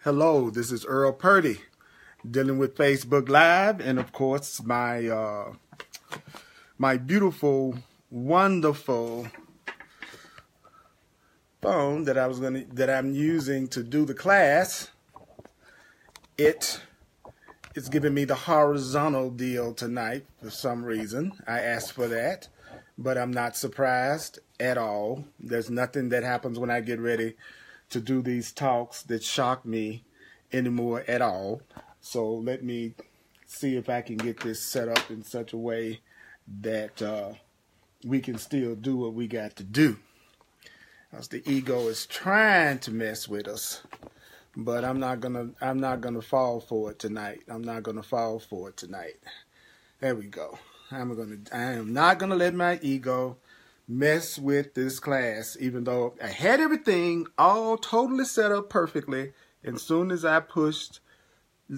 Hello, this is Earl Purdy, dealing with Facebook Live, and of course my my beautiful, wonderful phone that I'm using to do the class. It is giving me the horizontal deal tonight for some reason. I asked for that, but I'm not surprised at all. There's nothing that happens when I get ready to do these talks that shock me anymore at all. So let me see if I can get this set up in such a way that we can still do what we got to do. Because the ego is trying to mess with us, but I'm not gonna fall for it tonight. I'm not gonna fall for it tonight. There we go. I am not gonna let my ego mess with this class, even though I had everything all totally set up perfectly. And as soon as I pushed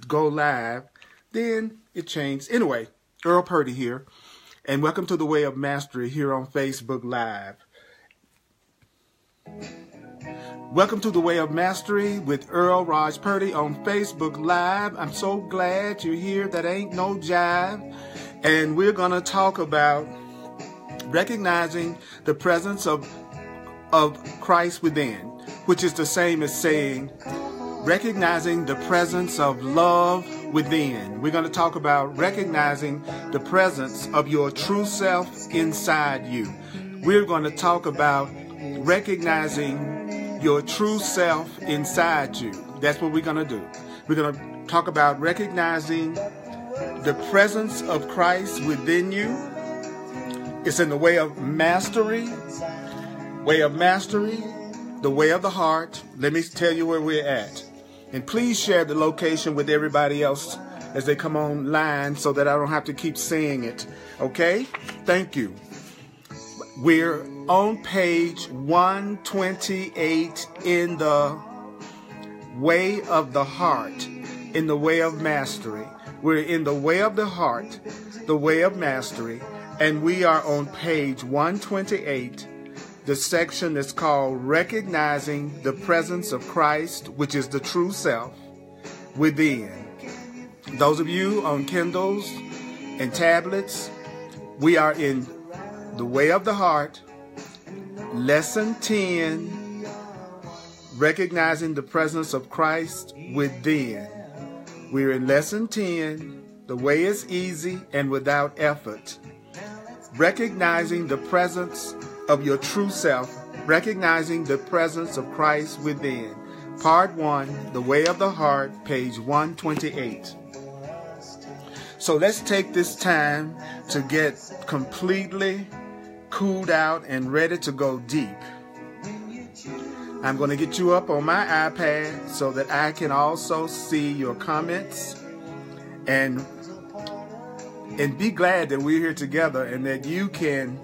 go live, then it changed. Anyway, Earl Purdy here, and welcome to the Way of Mastery here on Facebook Live. Welcome to the Way of Mastery with Earl Raj Purdy on Facebook Live. I'm so glad you're here. That ain't no jive. And we're going to talk about recognizing the presence of Christ within, which is the same as saying recognizing the presence of love within. We're going to talk about recognizing the presence of your true self inside you. We're going to talk about recognizing your true self inside you. That's what we're going to do. We're going to talk about recognizing the presence of Christ within you. It's in the way of mastery, the way of the heart. Let me tell you where we're at. And please share the location with everybody else as they come online so that I don't have to keep saying it. Okay? Thank you. We're on page 128 in the way of the heart, in the way of mastery. We're in the way of the heart, the way of mastery. And we are on page 128, the section that's called Recognizing the Presence of Christ, which is the true self within. Those of you on Kindles and tablets, we are in the way of the heart, lesson 10, recognizing the presence of Christ within. We're in lesson 10, the way is easy and without effort. Recognizing the presence of your true self, recognizing the presence of Christ within. Part 1, the way of the heart, page 128. So let's take this time to get completely cooled out and ready to go deep. I'm going to get you up on my iPad so that I can also see your comments and be glad that we're here together and that you can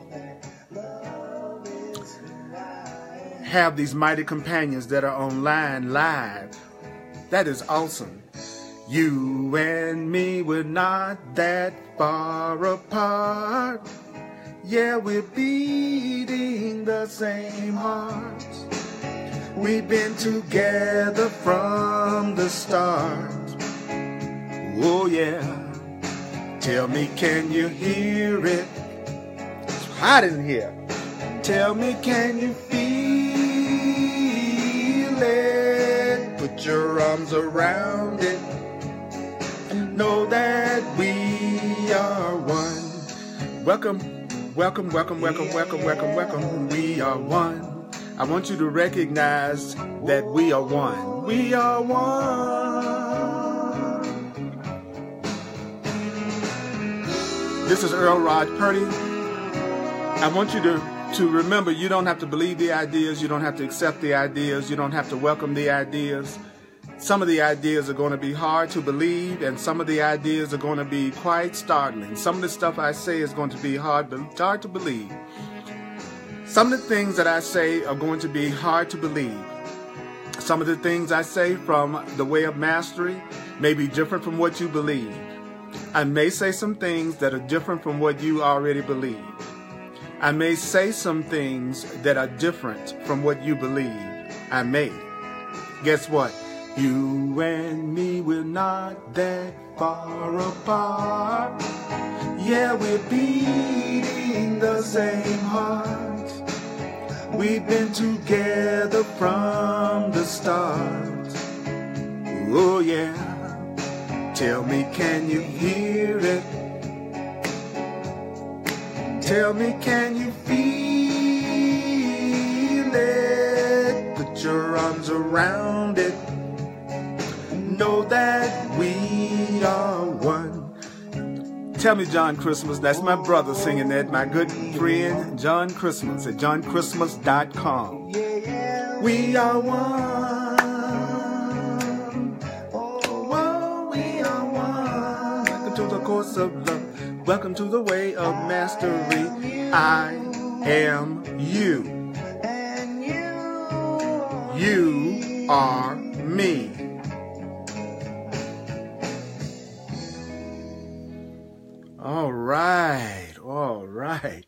have these mighty companions that are online live. That is awesome. You and me, we're not that far apart. Yeah, we're beating the same heart. We've been together from the start. Oh yeah. Tell me, can you hear it? It's hot in here. Tell me, can you feel it? Put your arms around it. Know that we are one. Welcome, welcome, welcome, welcome, welcome, welcome, welcome. We are one. I want you to recognize that we are one. We are one. This is Earl Raj Purdy. I want you to remember, you don't have to believe the ideas, you don't have to accept the ideas, you don't have to welcome the ideas. Some of the ideas are going to be hard to believe, and some of the ideas are going to be quite startling. Some of the stuff I say is going to be hard to believe. Some of the things that I say are going to be hard to believe. Some of the things I say from the way of mastery may be different from what you believe. I may say some things that are different from what you already believe. I may say some things that are different from what you believe. I may. Guess what? You and me, we're not that far apart. Yeah, we're beating the same heart. We've been together from the start. Oh yeah. Tell me, can you hear it? Tell me, can you feel it? Put your arms around it. Know that we are one. Tell me, John Christmas. That's my brother singing that. My good friend, John Christmas at johnchristmas.com. We are one. Oh, we are one. Welcome to the course of love. Welcome to the way of mastery. I am you. You are me. All right, all right.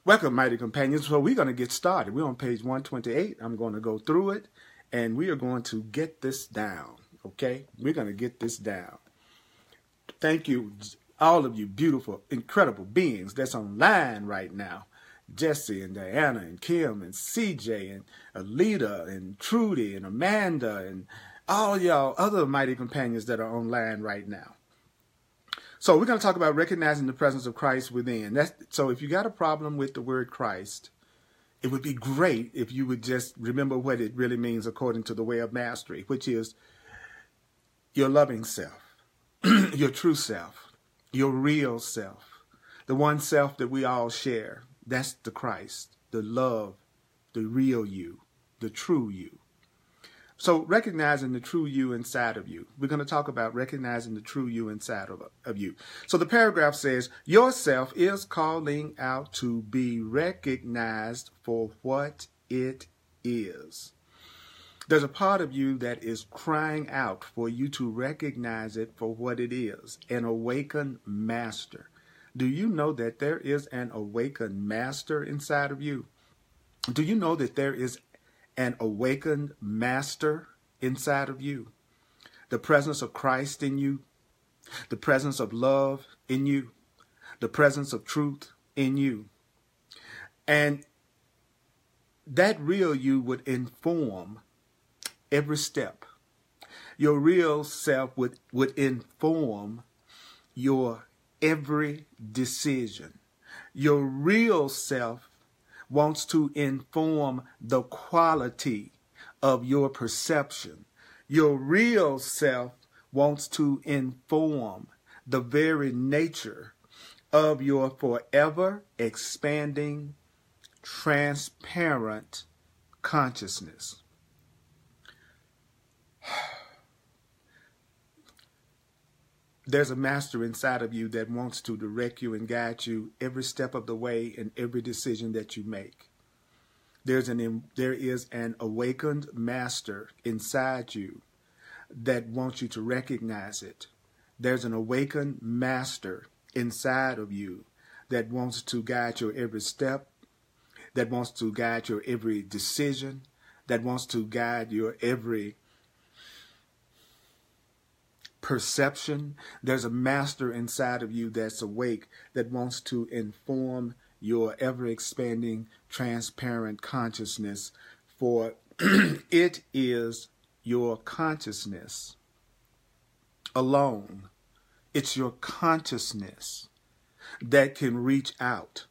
Welcome, mighty companions. So we're going to get started. We're on page 128. I'm going to go through it, and we are going to get this down, okay? We're going to get this down. Thank you, all of you beautiful, incredible beings that's online right now. Jesse and Diana and Kim and CJ and Alita and Trudy and Amanda and all y'all other mighty companions that are online right now. So we're going to talk about recognizing the presence of Christ within. So if you got a problem with the word Christ, it would be great if you would just remember what it really means according to the way of mastery, which is your loving self, your true self, your real self, the one self that we all share. That's the Christ, the love, the real you, the true you. So recognizing the true you inside of you. We're going to talk about recognizing the true you inside of you. So the paragraph says, yourself is calling out to be recognized for what it is. There's a part of you that is crying out for you to recognize it for what it is, an awakened master. Do you know that there is an awakened master inside of you? Do you know that there is an awakened master inside of you? The presence of Christ in you, the presence of love in you, the presence of truth in you. And that real you would inform every step. Your real self would inform your every decision. Your real self wants to inform the quality of your perception. Your real self wants to inform the very nature of your forever expanding, transparent consciousness. There's a master inside of you that wants to direct you and guide you every step of the way in every decision that you make. There is an awakened master inside you that wants you to recognize it. There's an awakened master inside of you that wants to guide your every step, that wants to guide your every decision, that wants to guide your every perception. There's a master inside of you that's awake, that wants to inform your ever-expanding, transparent consciousness, for it is your consciousness alone. It's your consciousness that can reach out.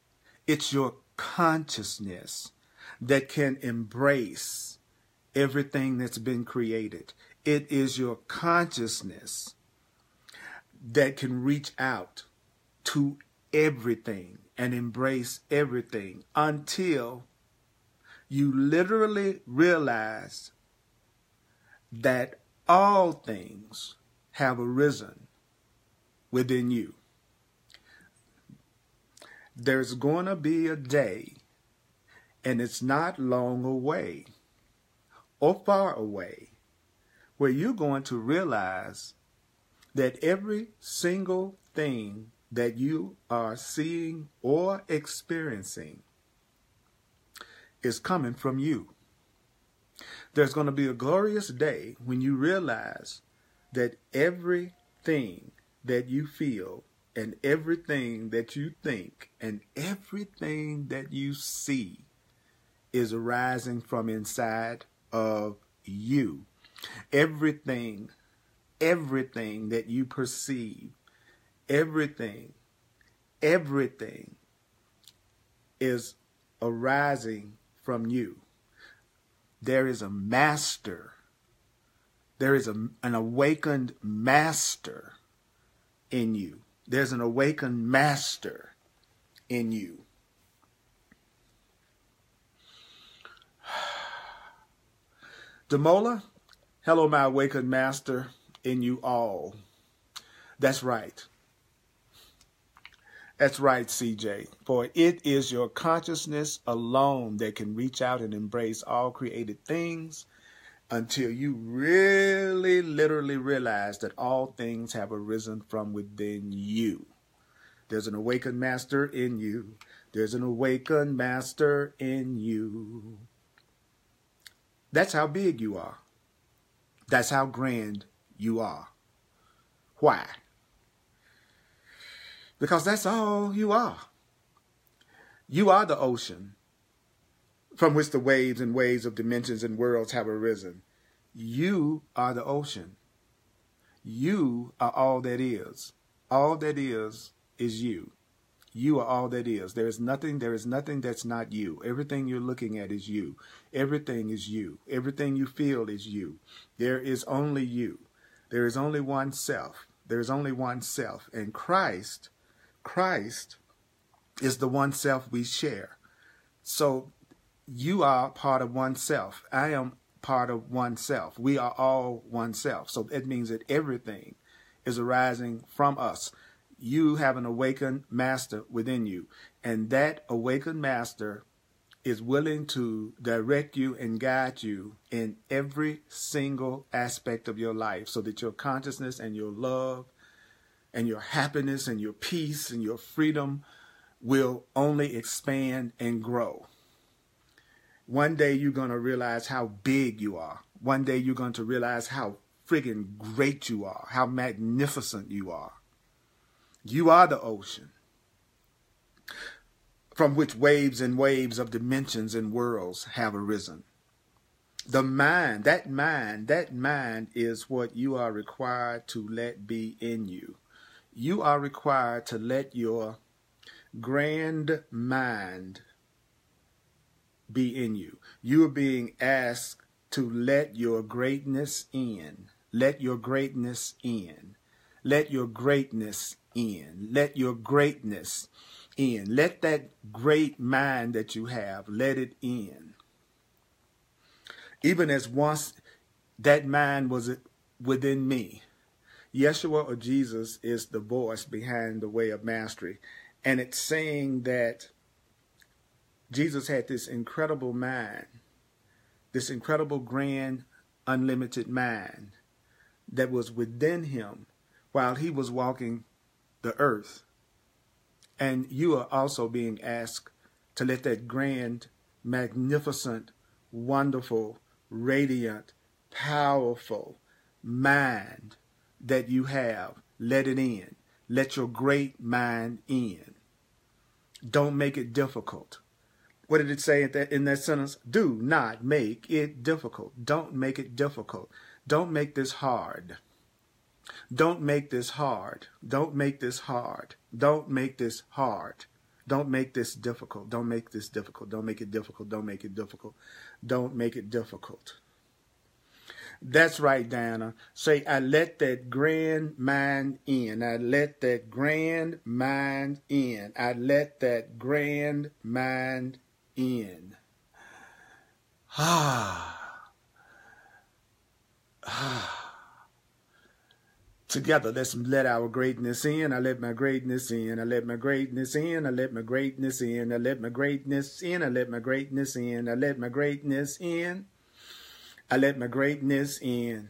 It's your consciousness that can embrace everything that's been created. It is your consciousness that can reach out to everything and embrace everything until you literally realize that all things have arisen within you. There's going to be a day, and it's not long away or far away, where you're going to realize that every single thing that you are seeing or experiencing is coming from you. There's going to be a glorious day when you realize that everything that you feel and everything that you think and everything that you see is arising from inside of you. Everything that you perceive, everything is arising from you. There is a master. There is an awakened master in you. There's an awakened master in you. Demola, hello, my awakened master in you all. That's right. That's right, CJ. For it is your consciousness alone that can reach out and embrace all created things until you really, literally realize that all things have arisen from within you. There's an awakened master in you. There's an awakened master in you. That's how big you are. That's how grand you are. Why? Because that's all you are. You are the ocean from which the waves and waves of dimensions and worlds have arisen. You are the ocean. You are all that is. All that is you. You are all that is. There is nothing that's not you. Everything you're looking at is you. Everything is you. Everything you feel is you. There is only you. There is only one self. There is only one self. And Christ is the one self we share. So you are part of one self. I am part of one self. We are all one self. So it means that everything is arising from us. You have an awakened master within you. And that awakened master is willing to direct you and guide you in every single aspect of your life so that your consciousness and your love and your happiness and your peace and your freedom will only expand and grow. One day you're going to realize how big you are. One day you're going to realize how friggin' great you are, how magnificent you are. You are the ocean from which waves and waves of dimensions and worlds have arisen. The mind, that mind is what you are required to let be in you. You are required to let your grand mind be in you. You are being asked to let your greatness in. Let your greatness in. Let your greatness in. Let your greatness in. Let that great mind that you have, let it in. Even as once that mind was within me. Yeshua or Jesus is the voice behind the way of mastery. And it's saying that Jesus had this incredible mind, this incredible, grand, unlimited mind that was within him while he was walking the earth. And you are also being asked to let that grand, magnificent, wonderful, radiant, powerful mind that you have, let it in. Let your great mind in. Don't make it difficult. What did it say in that sentence? Do not make it difficult. Don't make it difficult. Don't make this hard. Don't make this hard. Don't make this hard. Don't make this hard. Don't make this difficult. Don't make this difficult. Don't make it difficult. Don't make it difficult. Don't make it difficult. That's right, Diana. Say, I let that grand mind in. I let that grand mind in. I let that grand mind in. Together, let's let our greatness in. I let my greatness in. I let my greatness in. I let my greatness in. I let my greatness in. I let my greatness in. I let my greatness in. I let my greatness in.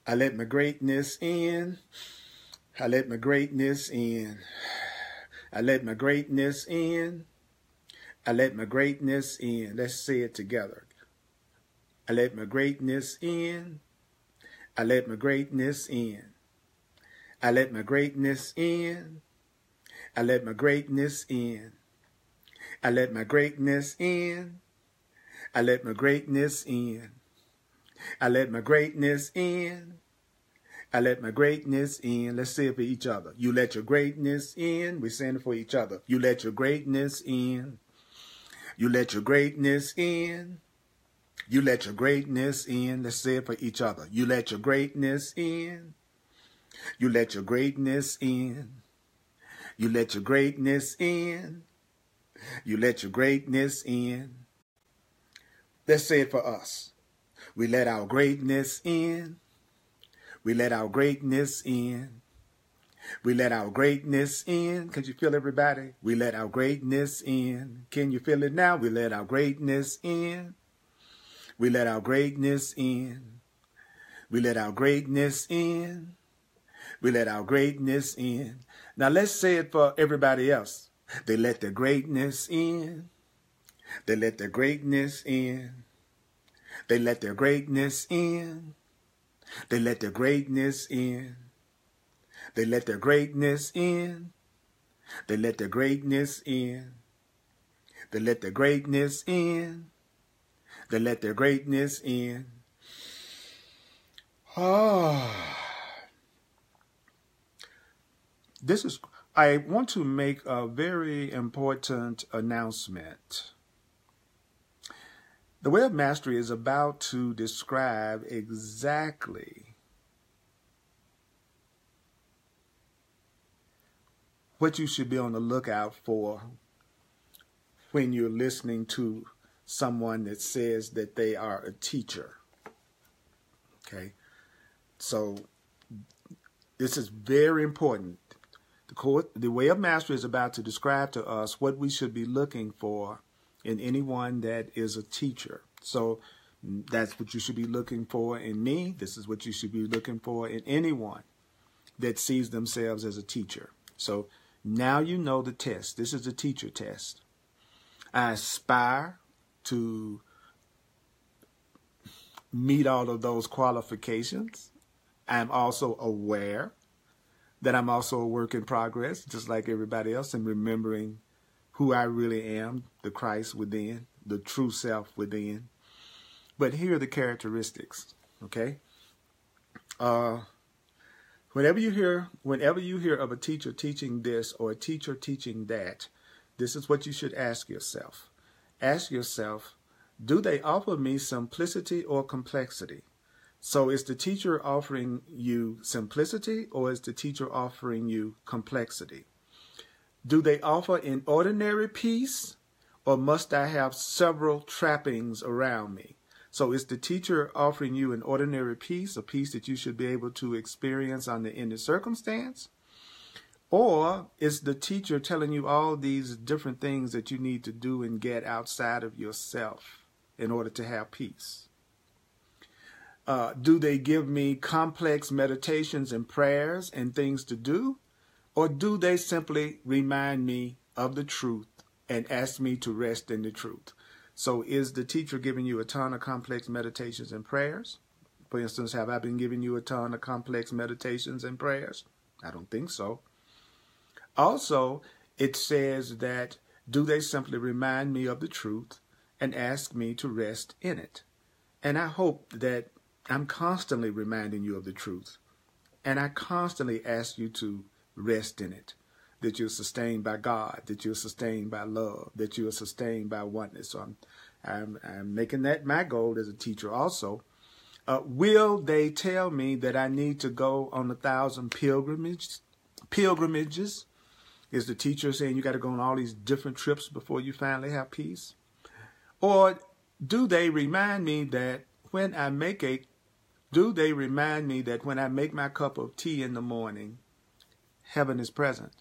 I let my greatness in. I let my greatness in. I let my greatness in. I let my greatness in. Let's say it together. I let my greatness in. I let my greatness in. I let my greatness in. I let my greatness in. I let my greatness in. I let my greatness in. I let my greatness in. I let my greatness in. Let's say it for each other. You let your greatness in. We're saying it for each other. You let your greatness in. You let your greatness in. You let your greatness in. Let's say it for each other. You let your greatness in. You let your greatness in. You let your greatness in. You let your greatness in. Let's say it for us. We let our greatness in. We let our greatness in. We let our greatness in. Can you feel everybody? We let our greatness in. Can you feel it now? We let our greatness in. We let our greatness in. We let our greatness in. We let our greatness in. Now let's say it for everybody else. They let their greatness in. They let their greatness in. They let their greatness in. They let their greatness in. They let their greatness in. They let their greatness in. They let their greatness in. They let their greatness in. I want to make a very important announcement. The Way of Mastery is about to describe exactly what you should be on the lookout for when you're listening to someone that says that they are a teacher. Okay, so this is very important. The Way of Mastery is about to describe to us what we should be looking for in anyone that is a teacher. So that's what you should be looking for in me. This is what you should be looking for in anyone that sees themselves as a teacher. So now you know the test. This is a teacher test. I aspire to meet all of those qualifications. I'm also aware that I'm also a work in progress, just like everybody else, and remembering who I really am, the Christ within, the true self within. But here are the characteristics, okay? Whenever you hear of a teacher teaching this or a teacher teaching that, this is what you should ask yourself. Ask yourself, do they offer me simplicity or complexity? So is the teacher offering you simplicity or is the teacher offering you complexity? Do they offer an ordinary peace or must I have several trappings around me? So is the teacher offering you an ordinary peace, a peace that you should be able to experience under any circumstance? Or is the teacher telling you all these different things that you need to do and get outside of yourself in order to have peace? Do they give me complex meditations and prayers and things to do? Or do they simply remind me of the truth and ask me to rest in the truth? So is the teacher giving you a ton of complex meditations and prayers? For instance, have I been giving you a ton of complex meditations and prayers? I don't think so. Also, it says that, do they simply remind me of the truth and ask me to rest in it? And I hope that I'm constantly reminding you of the truth. And I constantly ask you to rest in it. That you're sustained by God, that you're sustained by love, that you are sustained by oneness. So I'm making that my goal as a teacher also. Will they tell me that I need to go on 1,000 pilgrimages? Is the teacher saying you got to go on all these different trips before you finally have peace? Or do they remind me that when I make my cup of tea in the morning, heaven is present,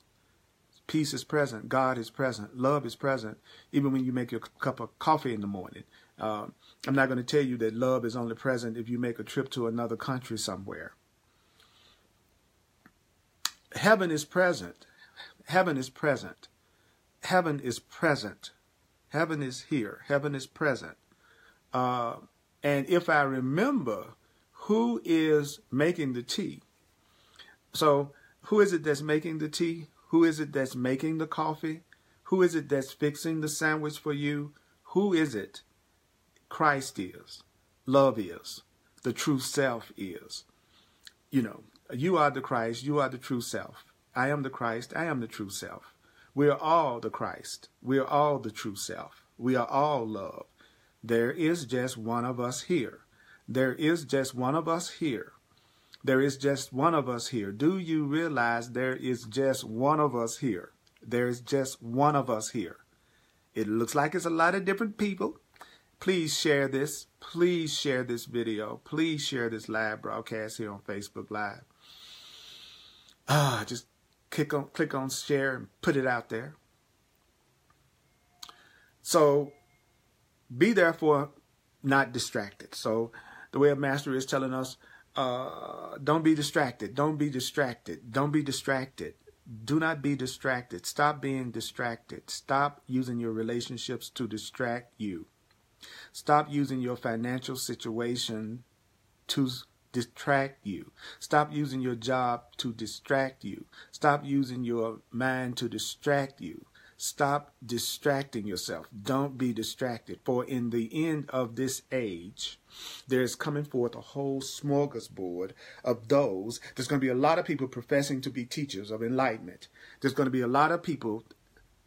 peace is present, God is present, love is present, even when you make your cup of coffee in the morning. I'm not going to tell you that love is only present if you make a trip to another country somewhere. Heaven is present. Heaven is present. Heaven is present. Heaven is here. Heaven is present. And And if I remember who is making the tea, so who is it that's making the tea? Who is it that's making the coffee? Who is it that's fixing the sandwich for you? Who is it? Christ is. Love is. The true self is. You know, you are the Christ. You are the true self. I am the Christ. I am the true self. We are all the Christ. We are all the true self. We are all love. There is just one of us here. There is just one of us here. There is just one of us here. Do you realize there is just one of us here? There is just one of us here. It looks like it's a lot of different people. Please share this. Please share this video. Please share this live broadcast here on Facebook Live. Just click on share and put it out there. So be therefore not distracted. So the way of Master is telling us, don't be distracted. Don't be distracted. Don't be distracted. Do not be distracted. Stop being distracted. Stop using your relationships to distract you. Stop using your financial situation to distract you. Stop using your job to distract you. Stop using your mind to distract you. Stop distracting yourself. Don't be distracted. For in the end of this age, there is coming forth a whole smorgasbord of those. There's going to be a lot of people professing to be teachers of enlightenment. There's going to be a lot of people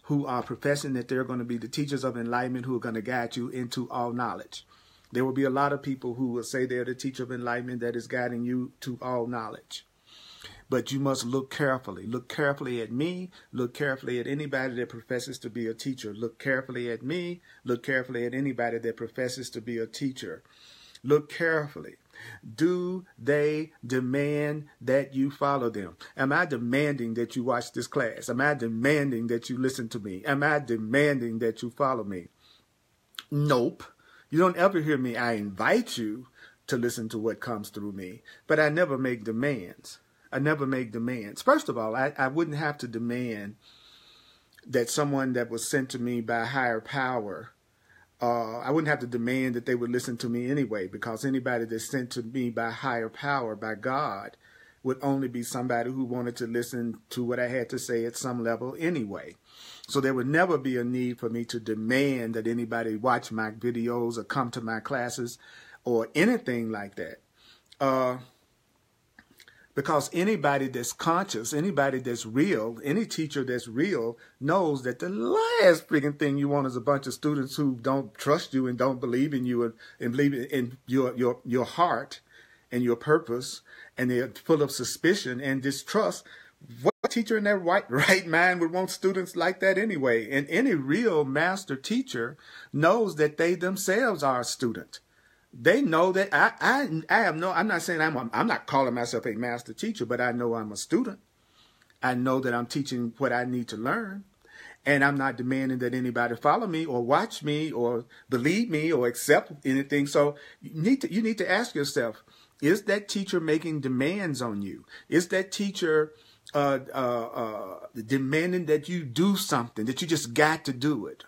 who are professing that they're going to be the teachers of enlightenment who are going to guide you into all knowledge. There will be a lot of people who will say they're the teacher of enlightenment that is guiding you to all knowledge. But you must look carefully. Look carefully at me. Look carefully at anybody that professes to be a teacher. Look carefully at me. Look carefully at anybody that professes to be a teacher. Look carefully. Do they demand that you follow them? Am I demanding that you watch this class? Am I demanding that you listen to me? Am I demanding that you follow me? Nope. You don't ever hear me. I invite you to listen to what comes through me, but I never make demands. I never make demands. First of all, I wouldn't have to demand that someone that was sent to me by a higher power, I wouldn't have to demand that they would listen to me anyway, because anybody that's sent to me by higher power, by God, would only be somebody who wanted to listen to what I had to say at some level anyway. So there would never be a need for me to demand that anybody watch my videos or come to my classes or anything like that. Because anybody that's conscious, anybody that's real, any teacher that's real knows that the last freaking thing you want is a bunch of students who don't trust you and don't believe in you and believe in your heart and your purpose, and they're full of suspicion and distrust. What teacher in their right mind would want students like that anyway? And any real master teacher knows that they themselves are a student. They know that I'm not saying I'm not calling myself a master teacher, but I know I'm a student. I know that I'm teaching what I need to learn, and I'm not demanding that anybody follow me or watch me or believe me or accept anything. So you need to ask yourself, is that teacher making demands on you? Is that teacher demanding that you do something, that you just got to do it?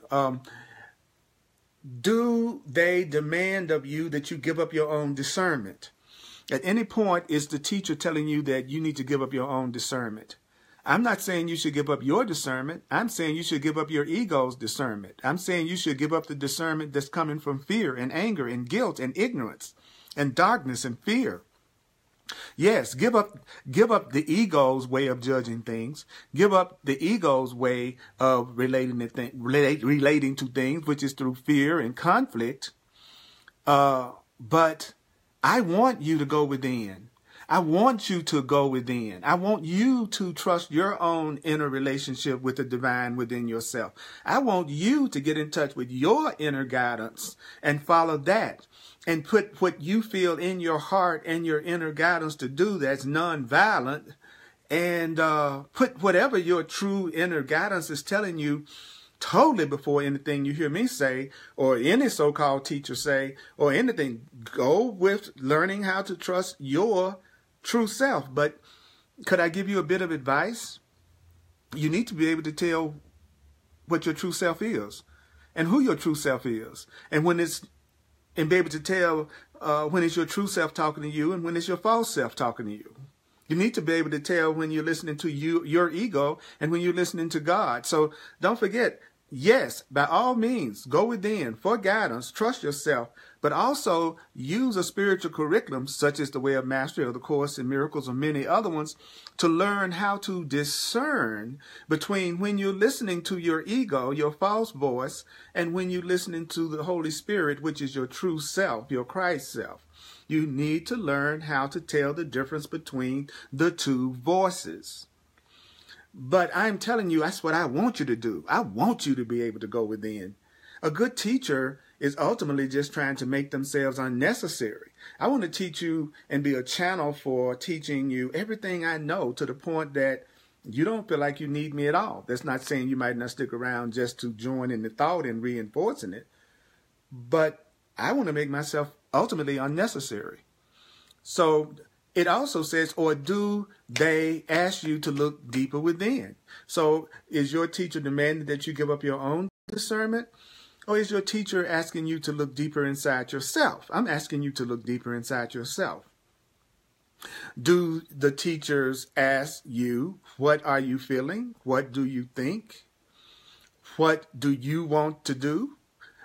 Do they demand of you that you give up your own discernment? At any point, is the teacher telling you that you need to give up your own discernment? I'm not saying you should give up your discernment. I'm saying you should give up your ego's discernment. I'm saying you should give up the discernment that's coming from fear and anger and guilt and ignorance and darkness and fear. Yes, give up the ego's way of judging things. Give up the ego's way of relating to things, which is through fear and conflict. But I want you to go within. I want you to go within. I want you to trust your own inner relationship with the divine within yourself. I want you to get in touch with your inner guidance and follow that. And put what you feel in your heart and your inner guidance to do that's nonviolent, and put whatever your true inner guidance is telling you totally before anything you hear me say or any so-called teacher say or anything. Go with learning how to trust your true self. But could I give you a bit of advice? You need to be able to tell what your true self is and who your true self is. And when it's and be able to tell when it's your true self talking to you and when it's your false self talking to you. You need to be able to tell when you're listening to your ego and when you're listening to God. So don't forget, yes, by all means, go within for guidance, trust yourself, but also use a spiritual curriculum such as the Way of Mastery or the Course in Miracles or many other ones to learn how to discern between when you're listening to your ego, your false voice, and when you're listening to the Holy Spirit, which is your true self, your Christ self. You need to learn how to tell the difference between the two voices. But I'm telling you, that's what I want you to do. I want you to be able to go within. A good teacher is ultimately just trying to make themselves unnecessary. I want to teach you and be a channel for teaching you everything I know to the point that you don't feel like you need me at all. That's not saying you might not stick around just to join in the thought and reinforcing it. But I want to make myself ultimately unnecessary. So it also says, or do they ask you to look deeper within? So is your teacher demanding that you give up your own discernment? Or is your teacher asking you to look deeper inside yourself? I'm asking you to look deeper inside yourself. Do the teachers ask you, what are you feeling? What do you think? What do you want to do?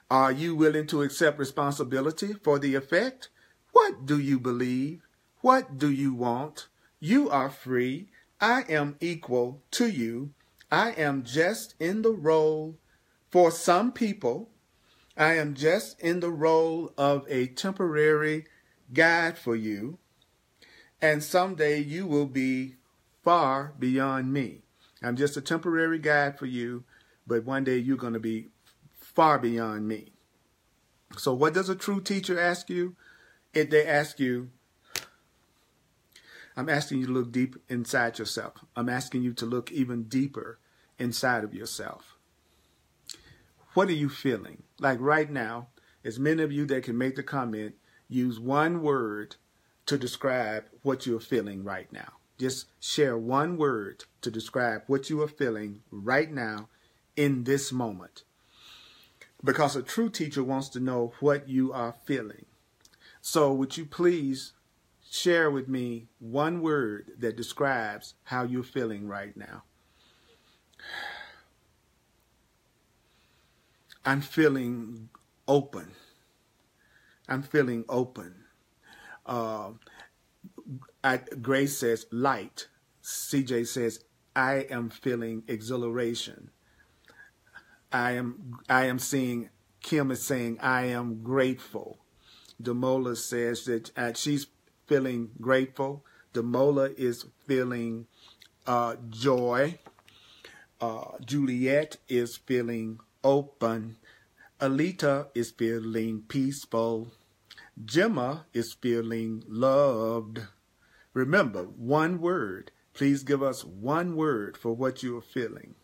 Are you willing to accept responsibility for the effect? What do you believe? What do you want? You are free. I am equal to you. I am just in the role for some people. I am just in the role of a temporary guide for you. And someday you will be far beyond me. I'm just a temporary guide for you, but one day you're going to be far beyond me. So what does a true teacher ask you? They ask you, I'm asking you to look deep inside yourself. I'm asking you to look even deeper inside of yourself. What are you feeling? Like right now, as many of you that can make the comment, use one word to describe what you're feeling right now. Just share one word to describe what you are feeling right now in this moment. Because a true teacher wants to know what you are feeling. So would you please share with me one word that describes how you're feeling right now? I'm feeling open. I'm feeling open. Grace says light. CJ says, I am feeling exhilaration. I am seeing, Kim is saying, I am grateful. Demola says that she's feeling grateful. Demola is feeling joy. Juliet is feeling open. Alita is feeling peaceful. Gemma is feeling loved. Remember, one word. Please give us one word for what you are feeling.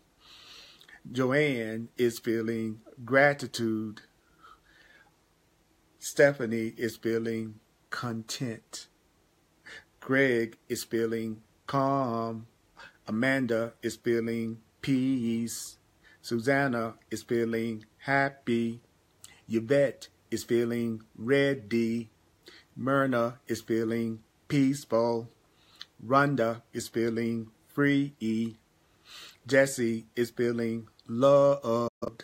Joanne is feeling gratitude. Stephanie is feeling content. Greg is feeling calm. Amanda is feeling peace. Susanna is feeling happy. Yvette is feeling ready. Myrna is feeling peaceful. Rhonda is feeling free. Jesse is feeling loved.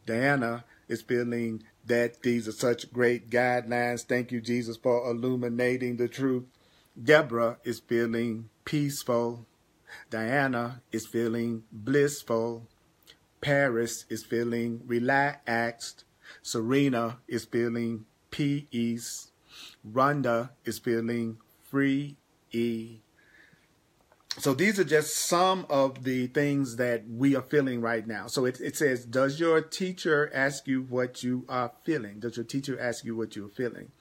Diana is feeling that these are such great guidelines. Thank you, Jesus, for illuminating the truth. Deborah is feeling peaceful. Diana is feeling blissful. Paris is feeling relaxed. Serena is feeling peace. Rhonda is feeling free. So these are just some of the things that we are feeling right now. So it says, does your teacher ask you what you are feeling? Does your teacher ask you what you're feeling?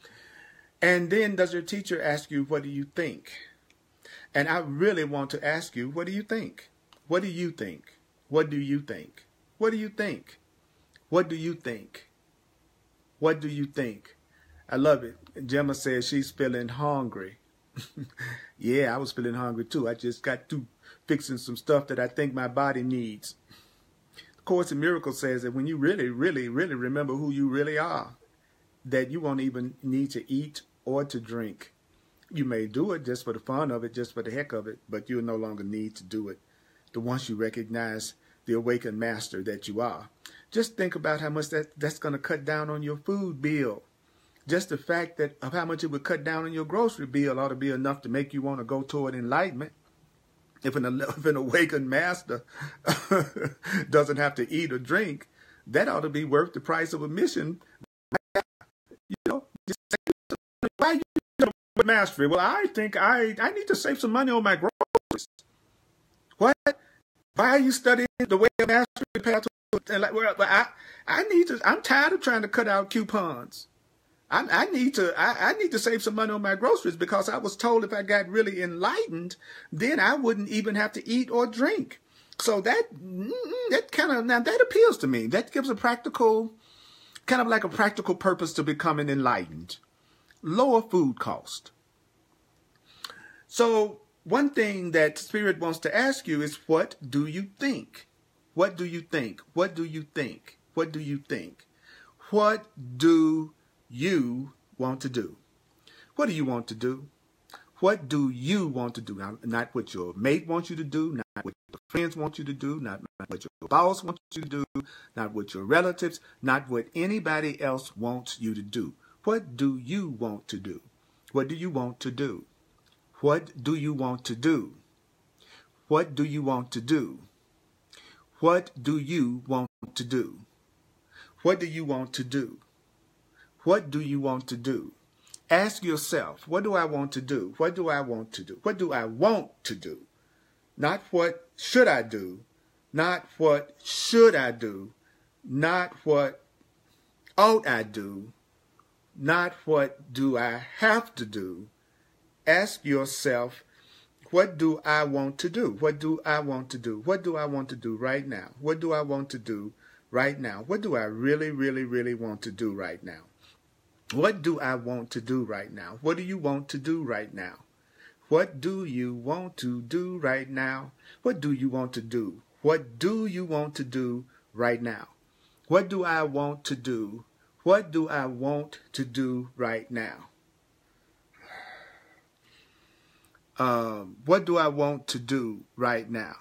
And then does your teacher ask you, what do you think? And I really want to ask you, what do you think? What do you think? What do you think? What do you think? What do you think? What do you think? I love it. Gemma says she's feeling hungry. Yeah, I was feeling hungry too. I just got through fixing some stuff that I think my body needs. The Course in Miracles says that when you really, really, really remember who you really are, that you won't even need to eat or to drink. You may do it just for the fun of it, just for the heck of it, but you'll no longer need to do it once you recognize the awakened master that you are. Just think about how much that's going to cut down on your food bill. Just the fact of how much it would cut down on your grocery bill ought to be enough to make you want to go toward enlightenment. If an awakened master doesn't have to eat or drink, that ought to be worth the price of admission. You know, just say, why you with mastery? Well, I think I need to save some money on my groceries. What? Why are you studying the way of mastery? And like, well, I'm tired of trying to cut out coupons. I need to save some money on my groceries because I was told if I got really enlightened, then I wouldn't even have to eat or drink. So that appeals to me. That gives a practical, kind of like a practical purpose to becoming enlightened. Lower food cost. So one thing that Spirit wants to ask you is, what do you think? What do you think? What do you think? What do you think? What do you want to do? What do you want to do? What do you want to do? Now, not what your mate wants you to do, not what your friends want you to do, not what your boss wants you to do, not what your relatives, not what anybody else wants you to do. What do you want to do? What do you want to do? What do you want to do? What do you want to do? What do you want to do? What do you want to do? What do you want to do? Ask yourself, what do I want to do? What do I want to do? What do I want to do? Not what should I do? Not what should I do? Not what ought I do? Not what do I have to do? Ask yourself, what do I want to do? What do I want to do? What do I want to do right now? What do I want to do right now? What do I really, really, really want to do right now? What do I want to do right now? What do you want to do right now? What do you want to do right now? What do you want to do? What do you want to do right now? What do I want to do? What do I want to do right now? What do I want to do right now?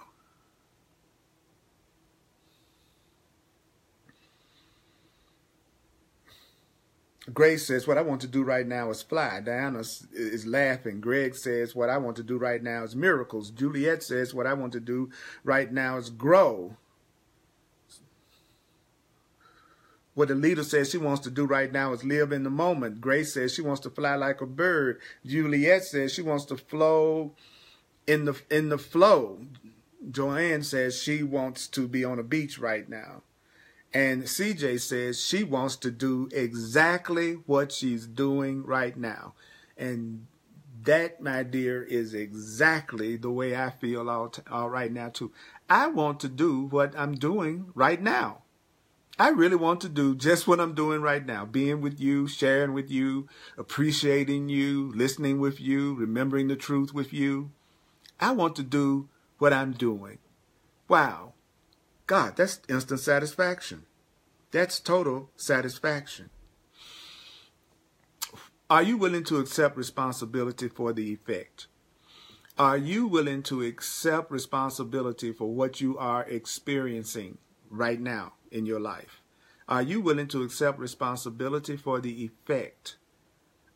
Grace says, what I want to do right now is fly. Diana is laughing. Greg says, what I want to do right now is miracles. Juliet says, what I want to do right now is grow. What the leader says she wants to do right now is live in the moment. Grace says she wants to fly like a bird. Juliet says she wants to flow in the flow. Joanne says she wants to be on a beach right now. And CJ says she wants to do exactly what she's doing right now. And that, my dear, is exactly the way I feel all right now, too. I want to do what I'm doing right now. I really want to do just what I'm doing right now. Being with you, sharing with you, appreciating you, listening with you, remembering the truth with you. I want to do what I'm doing. Wow. God, that's instant satisfaction. That's total satisfaction. Are you willing to accept responsibility for the effect? Are you willing to accept responsibility for what you are experiencing right now in your life? Are you willing to accept responsibility for the effect?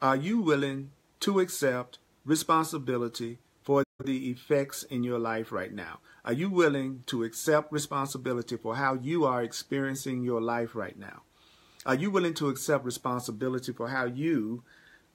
Are you willing to accept responsibility for the effects in your life right now? Are you willing to accept responsibility for how you are experiencing your life right now? Are you willing to accept responsibility for how you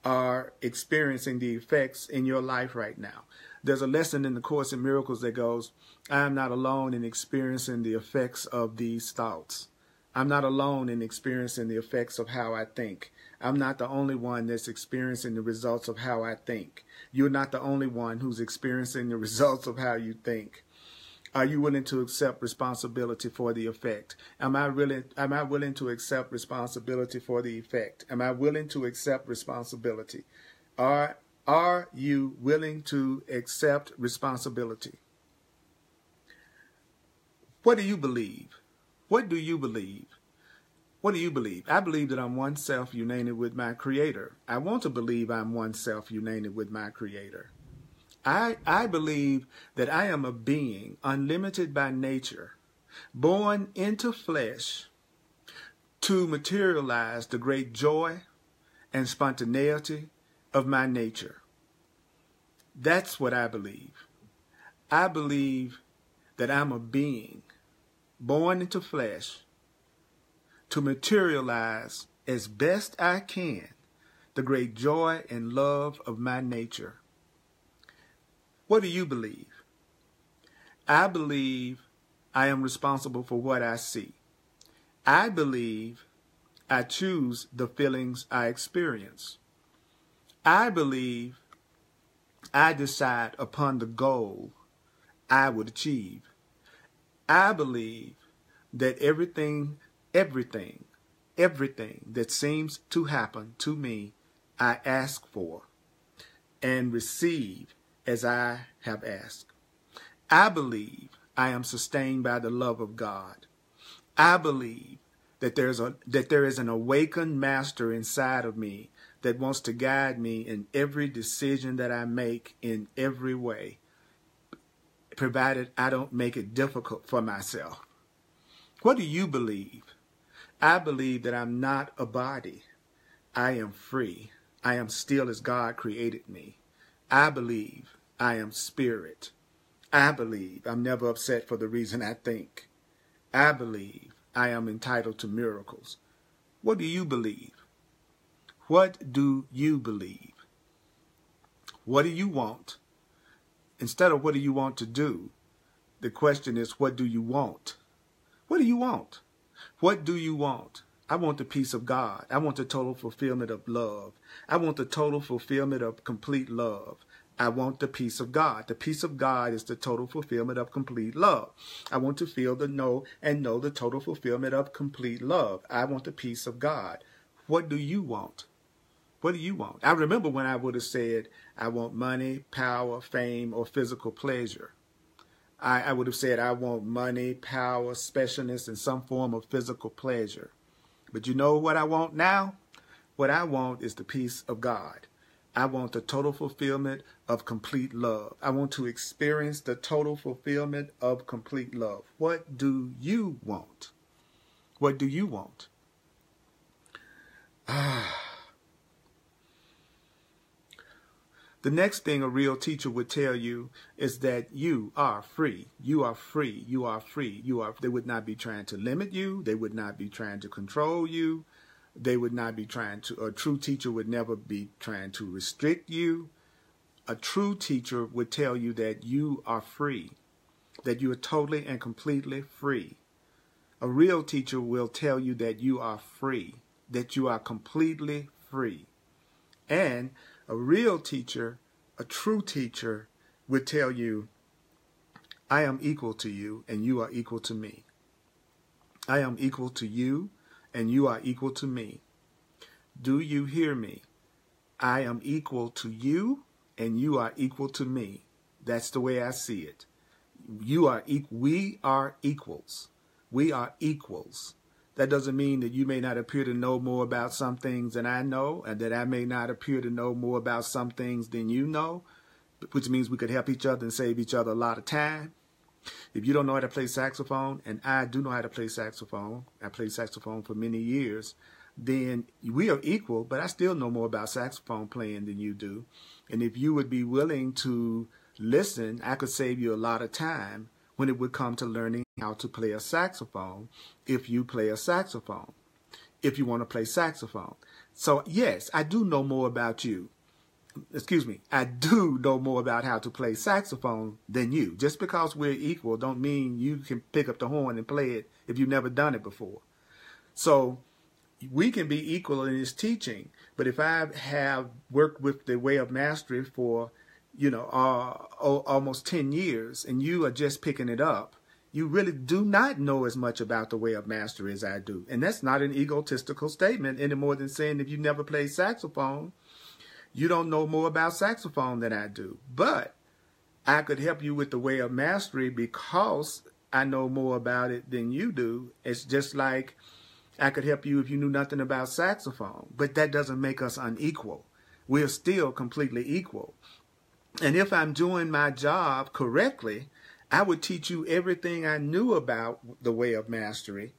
are experiencing the effects in your life right now? There's a lesson in the Course in Miracles that goes, I am not alone in experiencing the effects of these thoughts. I'm not alone in experiencing the effects of how I think. I'm not the only one that's experiencing the results of how I think. You're not the only one who's experiencing the results of how you think. Are you willing to accept responsibility for the effect? Am I willing to accept responsibility for the effect? Am I willing to accept responsibility? Are you willing to accept responsibility? What do you believe? What do you believe? What do you believe? I believe that I'm one self united with my Creator. I want to believe I'm one self united with my Creator. I believe that I am a being unlimited by nature, born into flesh to materialize the great joy and spontaneity of my nature. That's what I believe. I believe that I'm a being born into flesh to materialize as best I can the great joy and love of my nature. What do you believe? I believe I am responsible for what I see. I believe I choose the feelings I experience. I believe I decide upon the goal I would achieve. I believe that everything that seems to happen to me, I ask for and receive as I have asked. I believe I am sustained by the love of God. I believe that there is an awakened master inside of me that wants to guide me in every decision that I make in every way, provided I don't make it difficult for myself. What do you believe? I believe that I'm not a body. I am free. I am still as God created me. I believe I am spirit. I believe I'm never upset for the reason I think. I believe I am entitled to miracles. What do you believe? What do you believe? What do you want? Instead of what do you want to do, the question is, what do you want? What do you want? What do you want? I want the peace of God. I want the total fulfillment of love. I want the total fulfillment of complete love. I want the peace of God. The peace of God is the total fulfillment of complete love. I want to feel the know the total fulfillment of complete love. I want the peace of God. What do you want? What do you want? I remember when I would have said, I want money, power, fame, or physical pleasure. I would have said, I want money, power, specialness, and some form of physical pleasure. But you know what I want now? What I want is the peace of God. I want the total fulfillment of complete love. I want to experience the total fulfillment of complete love. What do you want? What do you want? The next thing a real teacher would tell you is that you are free. You are free. You are free. They would not be trying to limit you. They would not be trying to control you. They would not be trying to, a true teacher would never be trying to restrict you. A true teacher would tell you that you are free, that you are totally and completely free. A real teacher will tell you that you are free, that you are completely free. And a real teacher, a true teacher, would tell you, I am equal to you and you are equal to me. I am equal to you and you are equal to me. Do you hear me? I am equal to you and you are equal to me. That's the way I see it. We are equals. We are equals. That doesn't mean that you may not appear to know more about some things than I know, and that I may not appear to know more about some things than you know, which means we could help each other and save each other a lot of time. If you don't know how to play saxophone, and I do know how to play saxophone, I played saxophone for many years, then we are equal, but I still know more about saxophone playing than you do. And if you would be willing to listen, I could save you a lot of time when it would come to learning how to play a saxophone, if you play a saxophone, if you want to play saxophone. So yes, I do know more about you. Excuse me, I do know more about how to play saxophone than you. Just because we're equal don't mean you can pick up the horn and play it if you've never done it before. So we can be equal in this teaching, but if I have worked with the way of mastery for almost 10 years, and you are just picking it up, you really do not know as much about the way of mastery as I do. And that's not an egotistical statement any more than saying if you never played saxophone, you don't know more about saxophone than I do. But I could help you with the way of mastery because I know more about it than you do. It's just like I could help you if you knew nothing about saxophone, but that doesn't make us unequal. We're still completely equal. And if I'm doing my job correctly, I would teach you everything I knew about the way of mastery,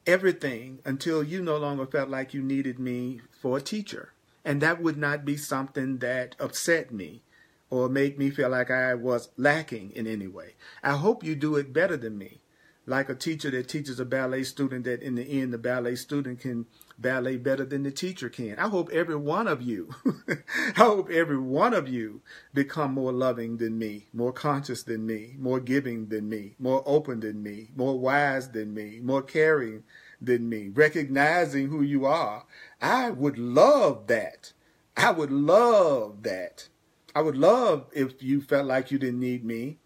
everything, until you no longer felt like you needed me for a teacher. And that would not be something that upset me or made me feel like I was lacking in any way. I hope you do it better than me. Like a teacher that teaches a ballet student, that in the end the ballet student can ballet better than the teacher can. I hope every one of you, become more loving than me, more conscious than me, more giving than me, more open than me, more wise than me, more caring than me, recognizing who you are. I would love that. I would love that. I would love if you felt like you didn't need me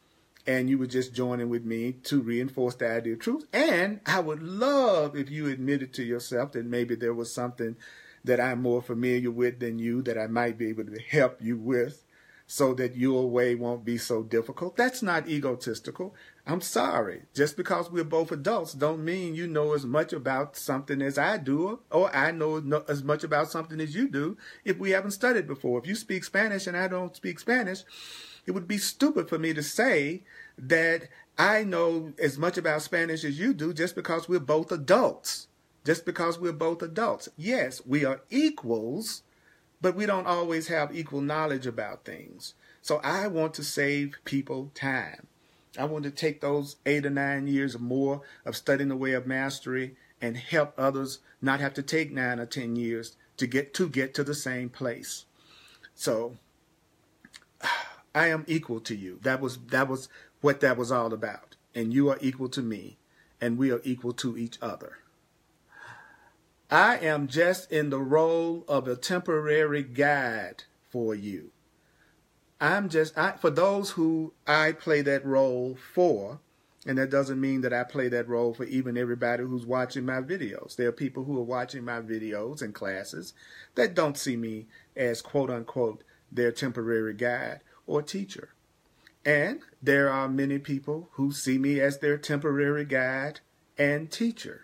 and you were just joining with me to reinforce the idea of truth. And I would love if you admitted to yourself that maybe there was something that I'm more familiar with than you, that I might be able to help you with, so that your way won't be so difficult. That's not egotistical. I'm sorry. Just because we're both adults don't mean you know as much about something as I do, or I know as much about something as you do if we haven't studied before. If you speak Spanish and I don't speak Spanish, it would be stupid for me to say that I know as much about Spanish as you do just because we're both adults. Just because we're both adults. Yes, we are equals, but we don't always have equal knowledge about things. So I want to save people time. I want to take those 8 or 9 years or more of studying the way of mastery and help others not have to take 9 or 10 years to get to the same place. So I am equal to you. That was what that was all about. And you are equal to me, and we are equal to each other. I am just in the role of a temporary guide for you. For those who I play that role for, and that doesn't mean that I play that role for even everybody who's watching my videos. There are people who are watching my videos and classes that don't see me as quote unquote their temporary guide or teacher. And there are many people who see me as their temporary guide and teacher.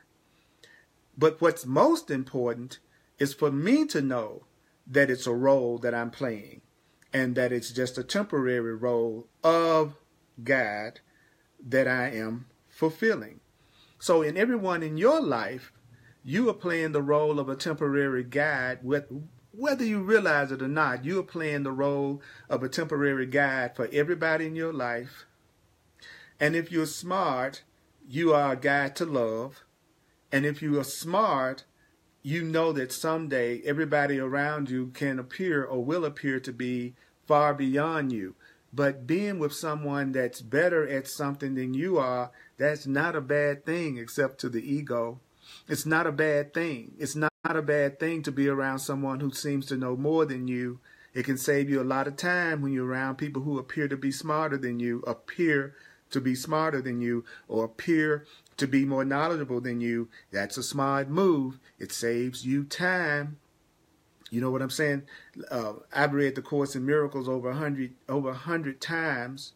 But what's most important is for me to know that it's a role that I'm playing and that it's just a temporary role of guide that I am fulfilling. So in everyone in your life, you are playing the role of a temporary guide. Whether you realize it or not, you are playing the role of a temporary guide for everybody in your life. And if you're smart, you are a guide to love. And if you are smart, you know that someday everybody around you can appear or will appear to be far beyond you. But being with someone that's better at something than you are, that's not a bad thing except to the ego. It's not a bad thing. It's not a bad thing to be around someone who seems to know more than you. It can save you a lot of time when you're around people who appear to be smarter than you, or appear to be more knowledgeable than you. That's a smart move. It saves you time. You know what I'm saying? I've read the Course in Miracles over 100 times,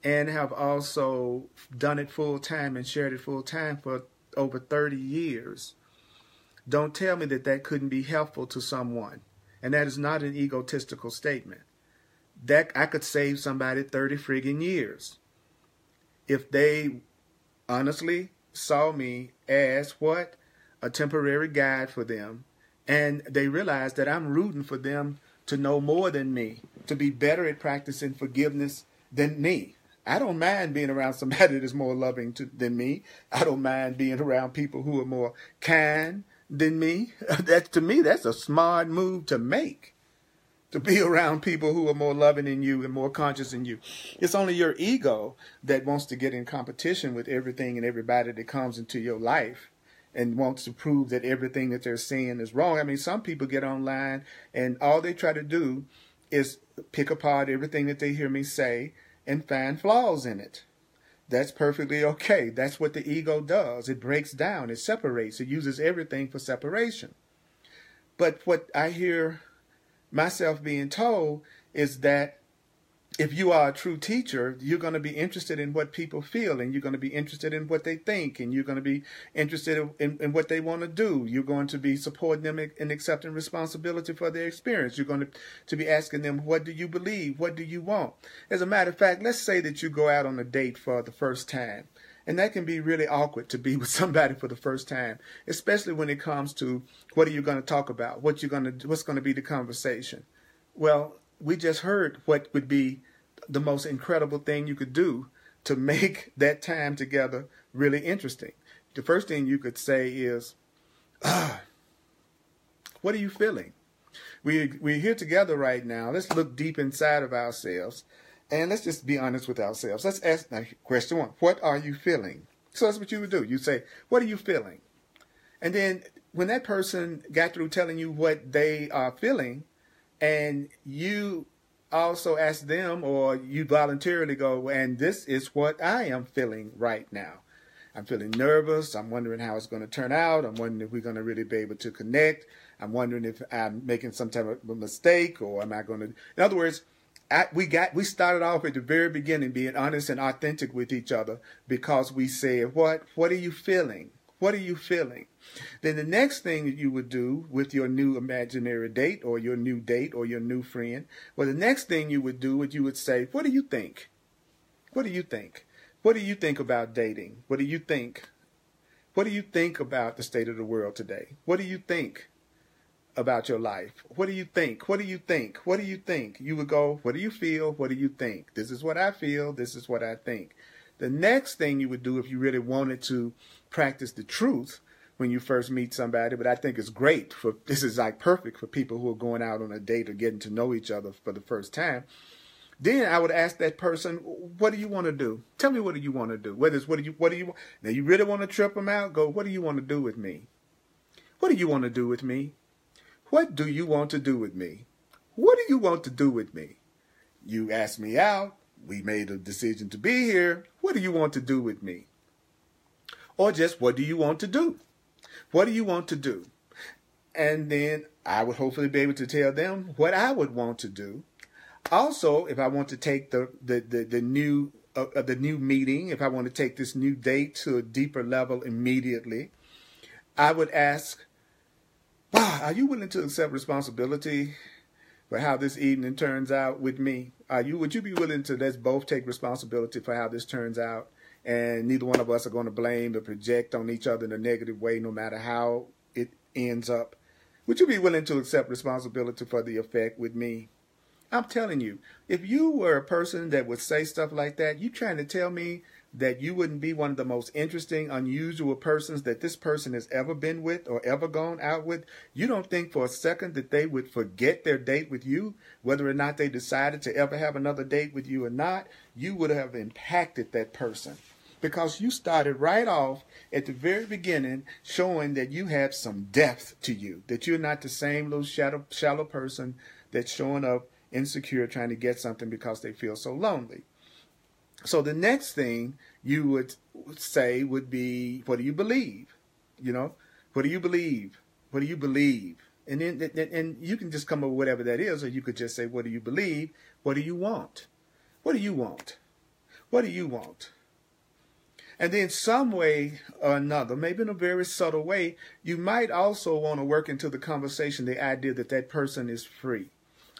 and have also done it full time and shared it full time for over 30 years. Don't tell me that couldn't be helpful to someone. And that is not an egotistical statement. That I could save somebody 30 friggin' years if they honestly saw me as what? A temporary guide for them. And they realized that I'm rooting for them to know more than me, to be better at practicing forgiveness than me. I don't mind being around somebody that's more loving than me. I don't mind being around people who are more kind than me. To me, that's a smart move to make. To be around people who are more loving than you and more conscious than you. It's only your ego that wants to get in competition with everything and everybody that comes into your life and wants to prove that everything that they're saying is wrong. I mean, some people get online and all they try to do is pick apart everything that they hear me say and find flaws in it. That's perfectly okay. That's what the ego does. It breaks down. It separates. It uses everything for separation. But what I hear myself being told is that if you are a true teacher, you're going to be interested in what people feel, and you're going to be interested in what they think, and you're going to be interested in what they want to do. You're going to be supporting them in accepting responsibility for their experience. You're going to be asking them, what do you believe? What do you want? As a matter of fact, let's say that you go out on a date for the first time. And that can be really awkward to be with somebody for the first time, especially when it comes to what are you going to talk about? What's going to be the conversation? Well, we just heard what would be the most incredible thing you could do to make that time together really interesting. The first thing you could say is, what are you feeling? We're here together right now. Let's look deep inside of ourselves, and let's just be honest with ourselves. Let's ask now, question one, what are you feeling? So that's what you would do. You say, what are you feeling? And then when that person got through telling you what they are feeling, and you also ask them, or you voluntarily go, and this is what I am feeling right now. I'm feeling nervous. I'm wondering how it's going to turn out. I'm wondering if we're going to really be able to connect. I'm wondering if I'm making some type of a mistake, or am I going to... In other words, we started off at the very beginning being honest and authentic with each other, because we said, what are you feeling? What are you feeling? Then the next thing that you would do with your new imaginary date, or your new date, or your new friend, well, the next thing you would do is you would say, what do you think? What do you think? What do you think about dating? What do you think? What do you think about the state of the world today? What do you think about your life? What do you think? What do you think? What do you think? You would go, what do you feel? What do you think? This is what I feel. This is what I think. The next thing you would do, if you really wanted to practice the truth when you first meet somebody, but I think it's great this is like perfect for people who are going out on a date or getting to know each other for the first time. Then I would ask that person, what do you want to do? Tell me, what do you want to do? Whether it's what do you want? Now you really want to trip them out? Go, what do you want to do with me? What do you want to do with me? What do you want to do with me? What do you want to do with me? You asked me out. We made a decision to be here. What do you want to do with me? Or just, what do you want to do? What do you want to do? And then I would hopefully be able to tell them what I would want to do. Also, if I want to take the new meeting, if I want to take this new date to a deeper level immediately, I would ask, wow, are you willing to accept responsibility for how this evening turns out with me? Would you be willing to let's both take responsibility for how this turns out, and neither one of us are going to blame or project on each other in a negative way, no matter how it ends up? Would you be willing to accept responsibility for the effect with me? I'm telling you, if you were a person that would say stuff like that, you trying to tell me that you wouldn't be one of the most interesting, unusual persons that this person has ever been with or ever gone out with? You don't think for a second that they would forget their date with you, whether or not they decided to ever have another date with you or not? You would have impacted that person, because you started right off at the very beginning showing that you have some depth to you, that you're not the same little shallow person that's showing up insecure, trying to get something because they feel so lonely. So the next thing you would say would be, what do you believe? You know, what do you believe? What do you believe? And then and you can just come up with whatever that is, or you could just say, what do you believe? What do you want? What do you want? What do you want? And then some way or another, maybe in a very subtle way, you might also want to work into the conversation the idea that that person is free,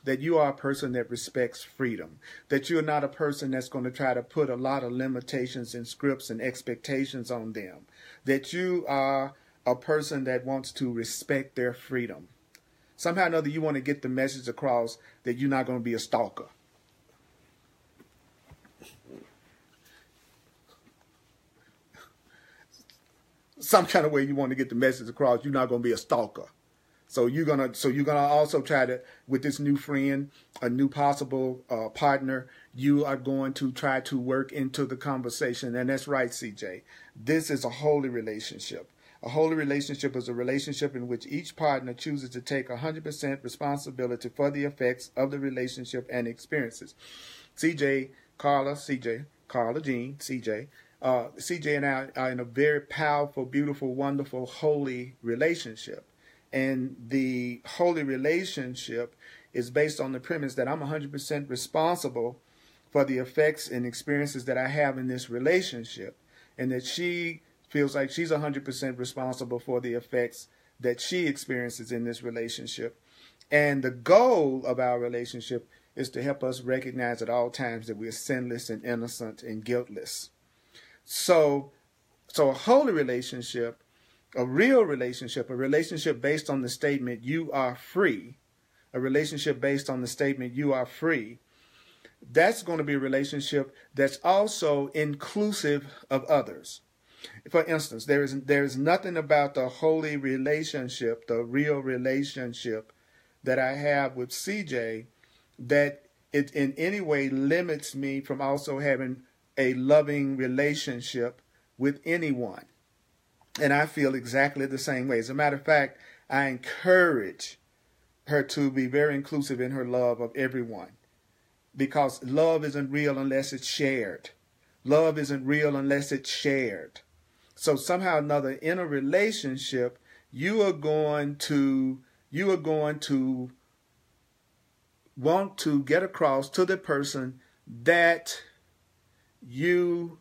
that you are a person that respects freedom, that you're not a person that's going to try to put a lot of limitations and scripts and expectations on them, that you are a person that wants to respect their freedom. Somehow or another, you want to get the message across that you're not going to be a stalker. Some kind of way you want to get the message across, you're not going to be a stalker. So you're gonna also try to, with this new friend, a new possible partner, you are going to try to work into the conversation. And that's right, CJ. This is a holy relationship. A holy relationship is a relationship in which each partner chooses to take 100% responsibility for the effects of the relationship and experiences. CJ, Carla, Jean, CJ. CJ and I are in a very powerful, beautiful, wonderful, holy relationship. And the holy relationship is based on the premise that I'm 100% responsible for the effects and experiences that I have in this relationship, and that she feels like she's 100% responsible for the effects that she experiences in this relationship. And the goal of our relationship is to help us recognize at all times that we're sinless and innocent and guiltless. So a holy relationship, a real relationship, a relationship based on the statement, you are free, a relationship based on the statement, you are free, that's going to be a relationship that's also inclusive of others. For instance, there is nothing about the holy relationship, the real relationship that I have with CJ, that it in any way limits me from also having a loving relationship with anyone. And I feel exactly the same way. As a matter of fact, I encourage her to be very inclusive in her love of everyone, because love isn't real unless it's shared. Love isn't real unless it's shared. So somehow or another, in a relationship, you are going to want to get across to the person that you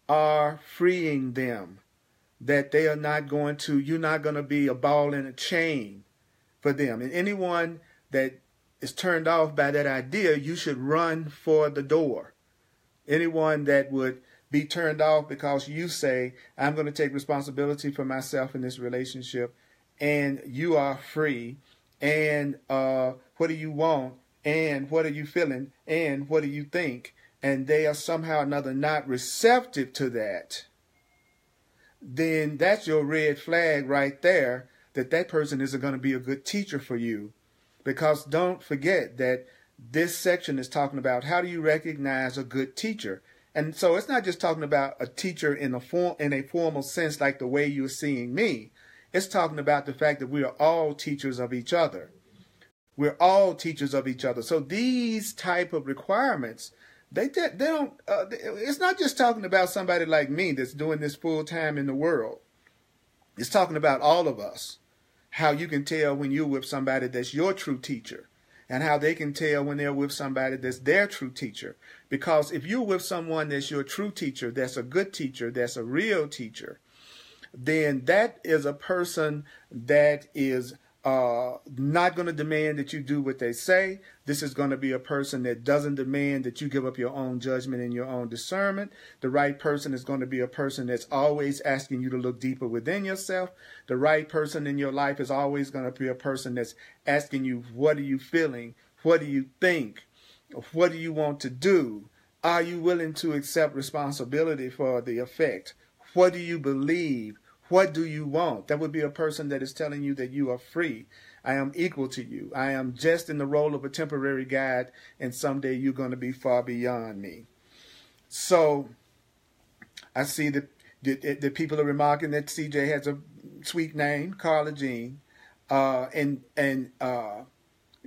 are freeing them, that they are not going to, you're not going to be a ball in a chain for them. And anyone that is turned off by that idea, you should run for the door. Anyone that would be turned off because you say, I'm going to take responsibility for myself in this relationship, and you are free, and what do you want, and what are you feeling, and what do you think, and they are somehow or another not receptive to that, then that's your red flag right there, that person isn't going to be a good teacher for you. Because don't forget that this section is talking about how do you recognize a good teacher. And so it's not just talking about a teacher in a formal sense like the way you're seeing me. It's talking about the fact that we are all teachers of each other. We're all teachers of each other. So these type of requirements, they don't. It's not just talking about somebody like me that's doing this full time in the world. It's talking about all of us. How you can tell when you're with somebody that's your true teacher, and how they can tell when they're with somebody that's their true teacher. Because if you're with someone that's your true teacher, that's a good teacher, that's a real teacher, then that is a person that is not going to demand that you do what they say. This is going to be a person that doesn't demand that you give up your own judgment and your own discernment. The right person is going to be a person that's always asking you to look deeper within yourself. The right person in your life is always going to be a person that's asking you, what are you feeling? What do you think? What do you want to do? Are you willing to accept responsibility for the effect? What do you believe? What do you want? That would be a person that is telling you that you are free. I am equal to you. I am just in the role of a temporary guide, and someday you're going to be far beyond me. So I see that the people are remarking that CJ has a sweet name, Carla Jean. And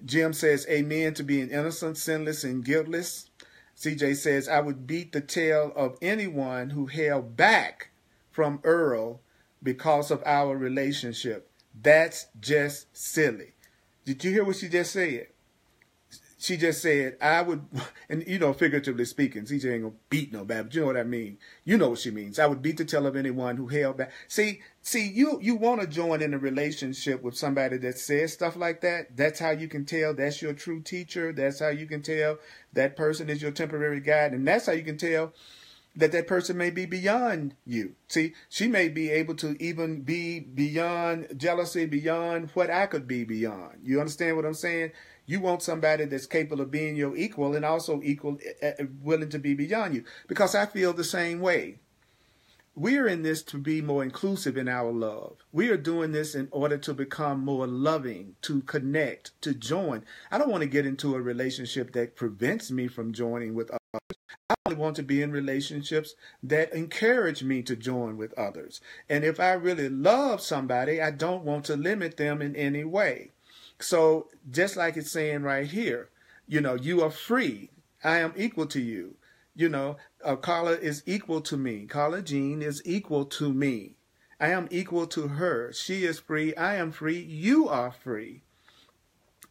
Jim says, amen to being innocent, sinless, and guiltless. CJ says, I would beat the tail of anyone who held back from Earl because of our relationship. That's just silly. Did you hear what she just said? She just said, I would, and figuratively speaking, CJ ain't gonna beat nobody, but you know what I mean. You know what she means. I would beat the tail of anyone who held back. See, you want to join in a relationship with somebody that says stuff like that. That's how you can tell that's your true teacher. That's how you can tell that person is your temporary guide. And that's how you can tell that person may be beyond you. See, she may be able to even be beyond jealousy, beyond what I could be beyond. You understand what I'm saying? You want somebody that's capable of being your equal and also willing to be beyond you. Because I feel the same way. We're in this to be more inclusive in our love. We are doing this in order to become more loving, to connect, to join. I don't want to get into a relationship that prevents me from joining with others. I only want to be in relationships that encourage me to join with others. And if I really love somebody, I don't want to limit them in any way. So just like it's saying right here, you are free. I am equal to you. Carla is equal to me. Carla Jean is equal to me. I am equal to her. She is free. I am free. You are free.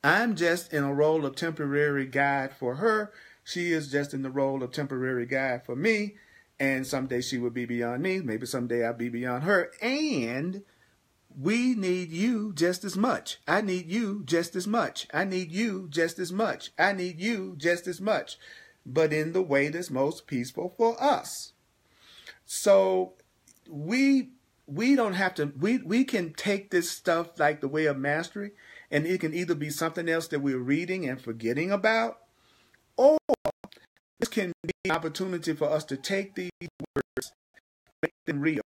I'm just in a role of temporary guide for her. She is just in the role of temporary guide for me, and someday she will be beyond me. Maybe someday I'll be beyond her. And we need you just as much. I need you just as much. I need you just as much. I need you just as much. But in the way that's most peaceful for us. So we don't have to, we can take this stuff like the way of mastery, and it can either be something else that we're reading and forgetting about, or this can be an opportunity for us to take these words, make them real,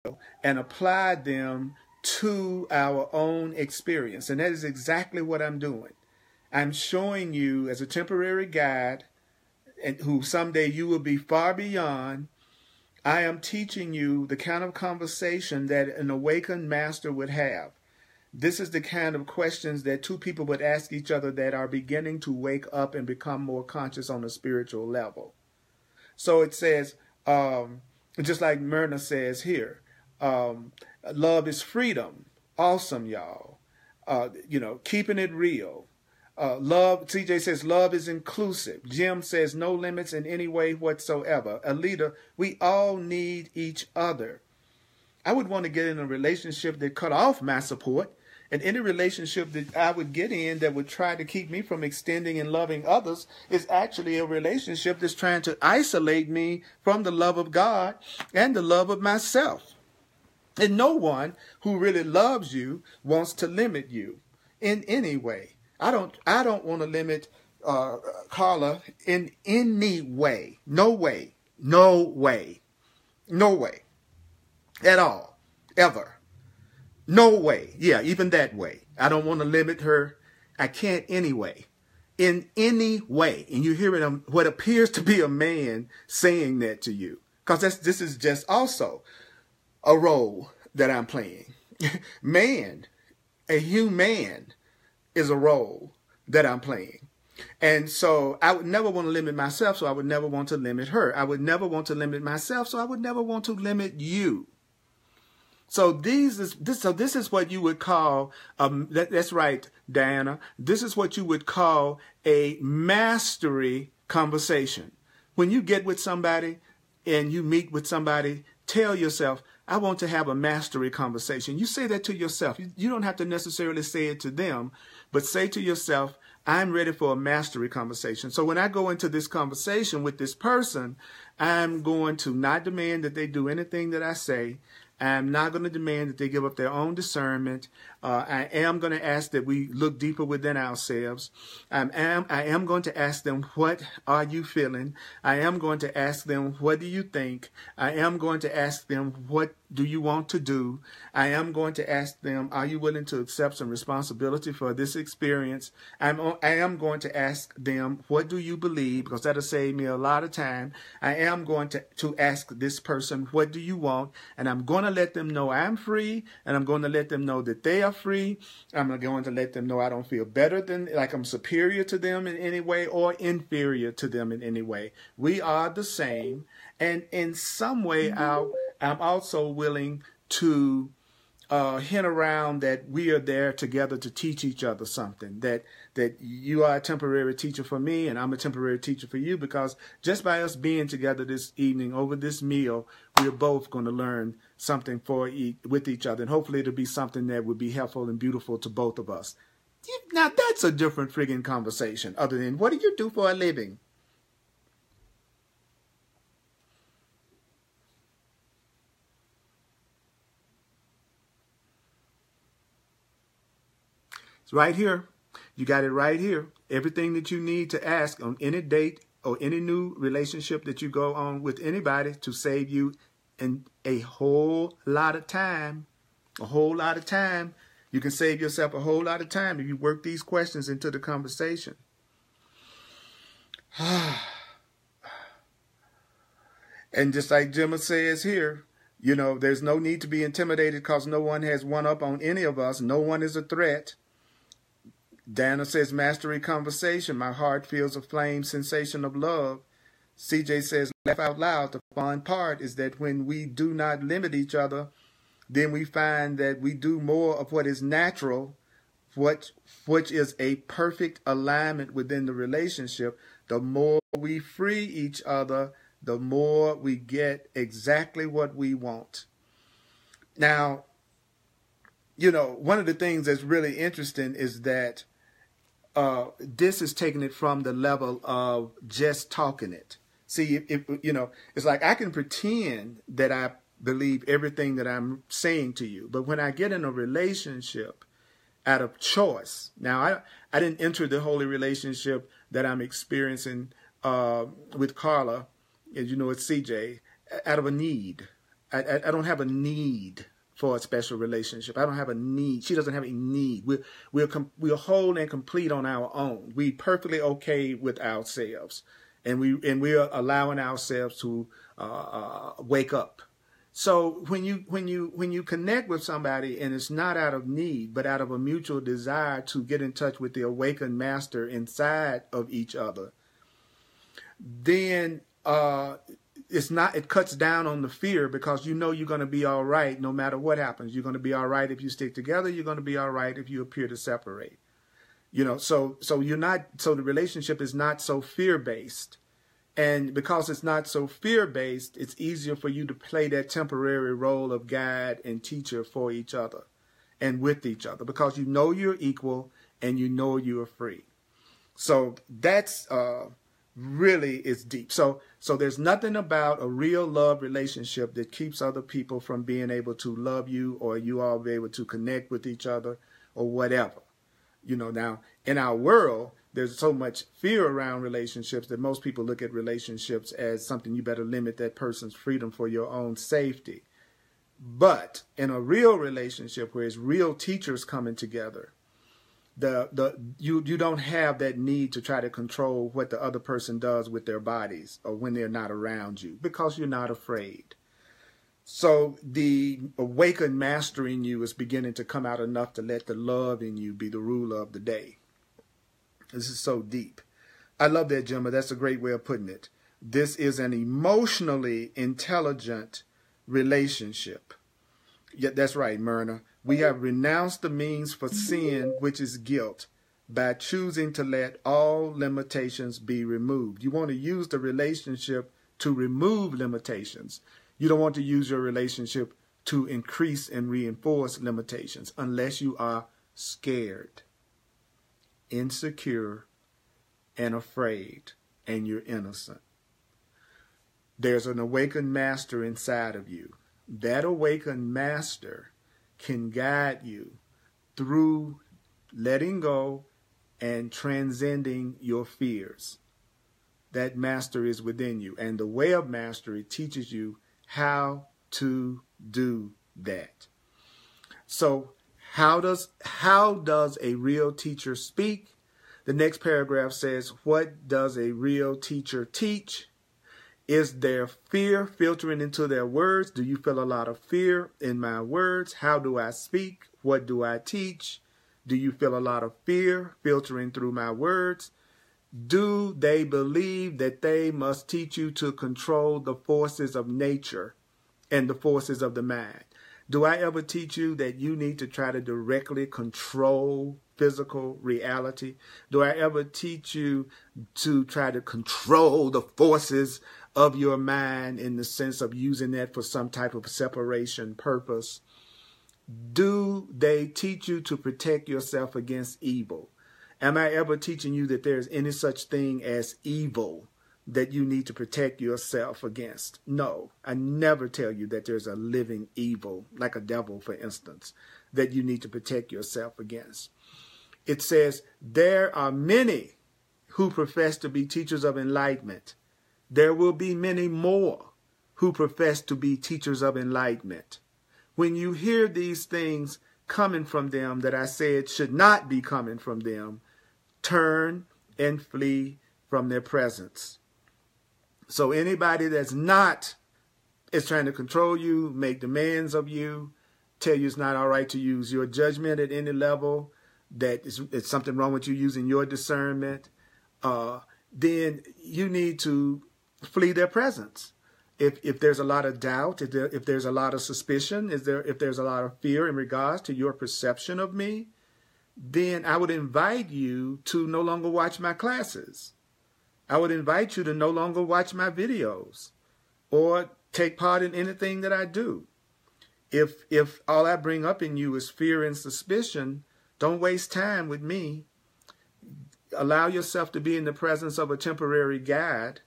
and apply them to our own experience. And that is exactly what I'm doing. I'm showing you as a temporary guide, and who someday you will be far beyond. I am teaching you the kind of conversation that an awakened master would have. This is the kind of questions that two people would ask each other that are beginning to wake up and become more conscious on a spiritual level. So it says, just like Myrna says here, love is freedom. Awesome, y'all. Keeping it real. Love, CJ says, love is inclusive. Jim says, no limits in any way whatsoever. Alita, we all need each other. I would want to get in a relationship that cut off my support, and any relationship that I would get in that would try to keep me from extending and loving others is actually a relationship that's trying to isolate me from the love of God and the love of myself. And no one who really loves you wants to limit you in any way. I don't want to limit Carla in any way. No way. No way. No way. At all. Ever. No way. Yeah, even that way. I don't want to limit her. I can't anyway. In any way. And you hear it, what appears to be a man saying that to you. Because this is just also a role that I'm playing. Man, a human, is a role that I'm playing. And so I would never want to limit myself, so I would never want to limit her. I would never want to limit myself, so I would never want to limit you. So this is what you would call, that's right, Diana, this is what you would call a mastery conversation. When you get with somebody and you meet with somebody, tell yourself, I want to have a mastery conversation. You say that to yourself. You don't have to necessarily say it to them, but say to yourself, I'm ready for a mastery conversation. So when I go into this conversation with this person, I'm going to not demand that they do anything that I say. I'm not going to demand that they give up their own discernment. I am going to ask that we look deeper within ourselves. I am going to ask them, what are you feeling? I am going to ask them, what do you think? I am going to ask them, what do you want to do? I am going to ask them, are you willing to accept some responsibility for this experience? I am going to ask them, what do you believe? Because that'll save me a lot of time. I am going to ask this person, what do you want? And I'm going to let them know I'm free, and I'm going to let them know that they are free. I'm going to let them know I don't feel better than, like I'm superior to them in any way or inferior to them in any way. We are the same. And in some way, I'm also willing to hint around that we are there together to teach each other something, that you are a temporary teacher for me and I'm a temporary teacher for you, because just by us being together this evening over this meal, we're both going to learn something with each other, and hopefully it'll be something that would be helpful and beautiful to both of us. Now that's a different friggin' conversation, other than what do you do for a living? It's right here. You got it right here. Everything that you need to ask on any date or any new relationship that you go on with anybody to save you in a whole lot of time. A whole lot of time. You can save yourself a whole lot of time if you work these questions into the conversation. And just like Gemma says here, you know, there's no need to be intimidated because no one has one up on any of us. No one is a threat. Dana says, mastery conversation. My heart feels a flame sensation of love. CJ says, laugh out loud. The fun part is that when we do not limit each other, then we find that we do more of what is natural, which is a perfect alignment within the relationship, the more we free each other, the more we get exactly what we want. Now, you know, one of the things that's really interesting is that this is taking it from the level of just talking it. See, if you know, it's like I can pretend that I believe everything that I'm saying to you, but when I get in a relationship out of choice, now I didn't enter the holy relationship that I'm experiencing with Carla, as you know, it's CJ, out of a need. I don't have a need for a special relationship. I don't have a need. She doesn't have a need. We're whole and complete on our own. We perfectly okay with ourselves, and we're allowing ourselves to wake up. So when you connect with somebody and it's not out of need, but out of a mutual desire to get in touch with the awakened master inside of each other, then it cuts down on the fear, because you know you're going to be all right no matter what happens. You're going to be all right if you stick together. You're going to be all right if you appear to separate. You know, so the relationship is not so fear-based. And because it's not so fear-based, it's easier for you to play that temporary role of guide and teacher for each other and with each other, because you know you're equal and you know you're free. So that's really is deep. So there's nothing about a real love relationship that keeps other people from being able to love you, or you all be able to connect with each other, or whatever. You know, now in our world, there's so much fear around relationships that most people look at relationships as something you better limit that person's freedom for your own safety. But in a real relationship where it's real teachers coming together, you don't have that need to try to control what the other person does with their bodies or when they're not around you, because you're not afraid. So the awakened master in you is beginning to come out enough to let the love in you be the ruler of the day. This is so deep. I love that, Gemma. That's a great way of putting it. This is an emotionally intelligent relationship. Yeah, that's right, Myrna. We have renounced the means for sin, which is guilt, by choosing to let all limitations be removed. You want to use the relationship to remove limitations. You don't want to use your relationship to increase and reinforce limitations, unless you are scared, insecure, and afraid, and you're innocent. There's an awakened master inside of you. That awakened master can guide you through letting go and transcending your fears. That master is within you, and the way of mastery teaches you how to do that. So how does a real teacher speak? The next paragraph says, what does a real teacher teach? Is there fear filtering into their words? Do you feel a lot of fear in my words? How do I speak? What do I teach? Do you feel a lot of fear filtering through my words? Do they believe that they must teach you to control the forces of nature and the forces of the mind? Do I ever teach you that you need to try to directly control physical reality? Do I ever teach you to try to control the forces of your mind in the sense of using that for some type of separation purpose? Do they teach you to protect yourself against evil? Am I ever teaching you that there's any such thing as evil that you need to protect yourself against? No, I never tell you that there's a living evil, like a devil, for instance, that you need to protect yourself against. It says, there are many who profess to be teachers of enlightenment. There will be many more who profess to be teachers of enlightenment. When you hear these things coming from them that I said should not be coming from them, turn and flee from their presence. So anybody that's not is trying to control you, make demands of you, tell you it's not all right to use your judgment at any level, that it's something wrong with you using your discernment, then you need to flee their presence. If there's a lot of doubt, if there's a lot of suspicion, if there's a lot of fear in regards to your perception of me, then I would invite you to no longer watch my classes. I would invite you to no longer watch my videos or take part in anything that I do. If all I bring up in you is fear and suspicion, don't waste time with me. Allow yourself to be in the presence of a temporary guide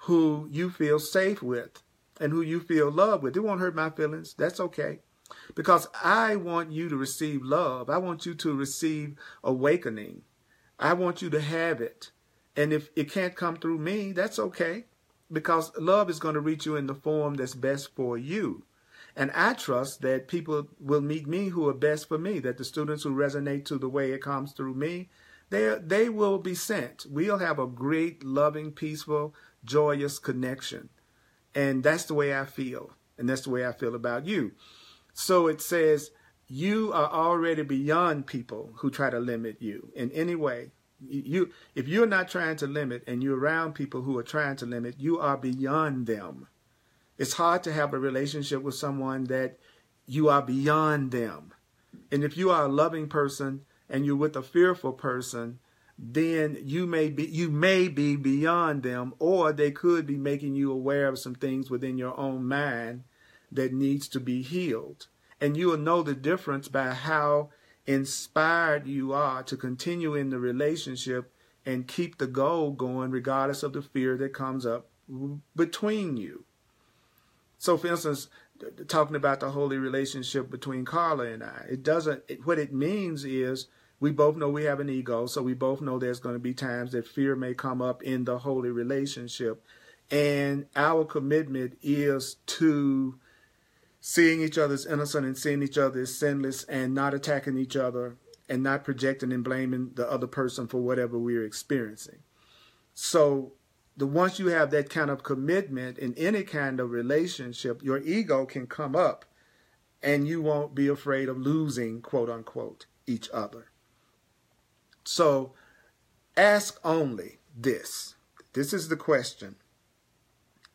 who you feel safe with and who you feel love with. It won't hurt my feelings. That's okay. Because I want you to receive love. I want you to receive awakening. I want you to have it. And if it can't come through me, that's okay. Because love is going to reach you in the form that's best for you. And I trust that people will meet me who are best for me, that the students who resonate to the way it comes through me, they will be sent. We'll have a great, loving, peaceful, joyous connection. And that's the way I feel. And that's the way I feel about you. So it says, you are already beyond people who try to limit you in any way. If you're not trying to limit and you're around people who are trying to limit, you are beyond them. It's hard to have a relationship with someone that you are beyond them. And if you are a loving person and you're with a fearful person, then you may be beyond them, or they could be making you aware of some things within your own mind that needs to be healed. And you will know the difference by how inspired you are to continue in the relationship and keep the goal going regardless of the fear that comes up between you. So, for instance, talking about the holy relationship between Carla and I, what it means is we both know we have an ego, so we both know there's going to be times that fear may come up in the holy relationship. And our commitment is to seeing each other as innocent and seeing each other as sinless and not attacking each other and not projecting and blaming the other person for whatever we're experiencing. So once you have that kind of commitment in any kind of relationship, your ego can come up and you won't be afraid of losing, quote unquote, each other. So ask only this. This is the question.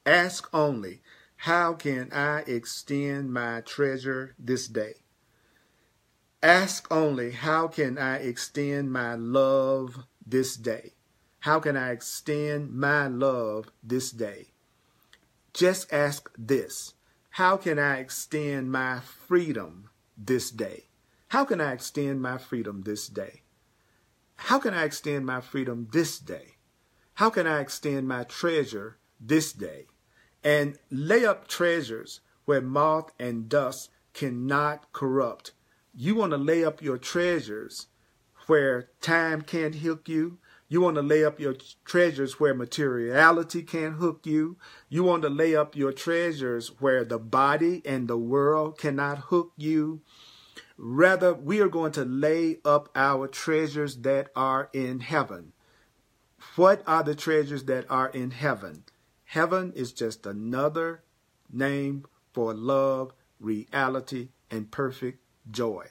Ask only, how can I extend my treasure this day? Ask only, how can I extend my love this day? How can I extend my love this day? Just ask this. How can I extend my freedom this day? How can I extend my freedom this day? How can I extend my freedom this day? How can I extend my treasure this day? And lay up treasures where moth and dust cannot corrupt. You want to lay up your treasures where time can't hook you. You want to lay up your treasures where materiality can't hook you. You want to lay up your treasures where the body and the world cannot hook you. Rather, we are going to lay up our treasures that are in heaven. What are the treasures that are in heaven? Heaven is just another name for love, reality, and perfect joy.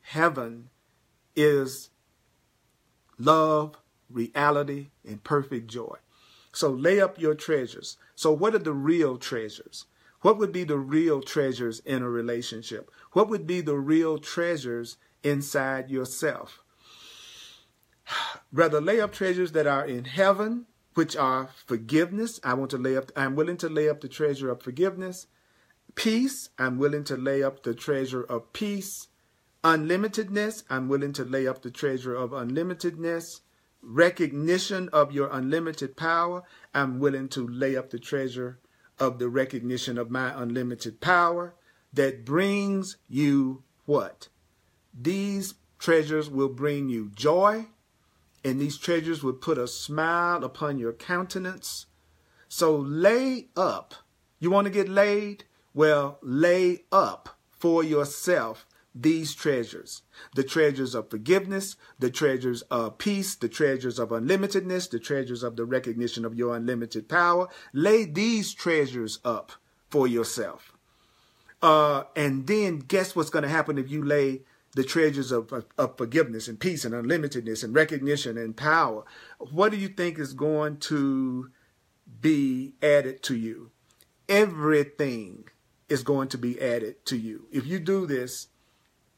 Heaven is love, reality, and perfect joy. So lay up your treasures. So what are the real treasures? What would be the real treasures in a relationship? What would be the real treasures inside yourself? Rather, lay up treasures that are in heaven, which are forgiveness. I'm willing to lay up the treasure of forgiveness. Peace. I'm willing to lay up the treasure of peace. Unlimitedness. I'm willing to lay up the treasure of unlimitedness. Recognition of your unlimited power. I'm willing to lay up the treasure of the recognition of my unlimited power. That brings you what? These treasures will bring you joy, and these treasures will put a smile upon your countenance. So lay up. You want to get laid? Well, lay up for yourself these treasures. The treasures of forgiveness, the treasures of peace, the treasures of unlimitedness, the treasures of the recognition of your unlimited power. Lay these treasures up for yourself. And then guess what's going to happen if you lay the treasures of forgiveness and peace and unlimitedness and recognition and power? What do you think is going to be added to you? Everything is going to be added to you. If you do this,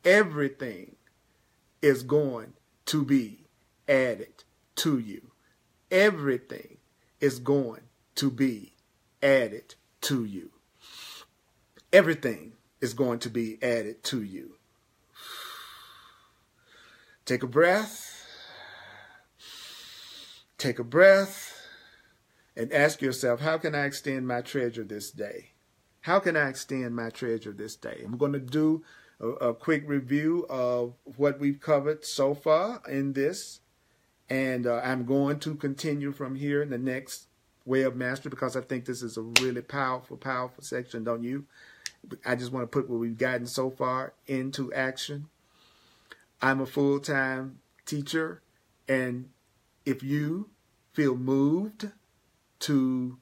everything is going to be added to you. Everything is going to be added to you. Everything is going to be added to you. Take a breath. Take a breath and ask yourself, how can I extend my treasure this day? How can I extend my treasure this day? I'm going to do a quick review of what we've covered so far in this. And I'm going to continue from here in the next Way of Mastery, because I think this is a really powerful, powerful section, don't you? I just want to put what we've gotten so far into action. I'm a full-time teacher, and if you feel moved to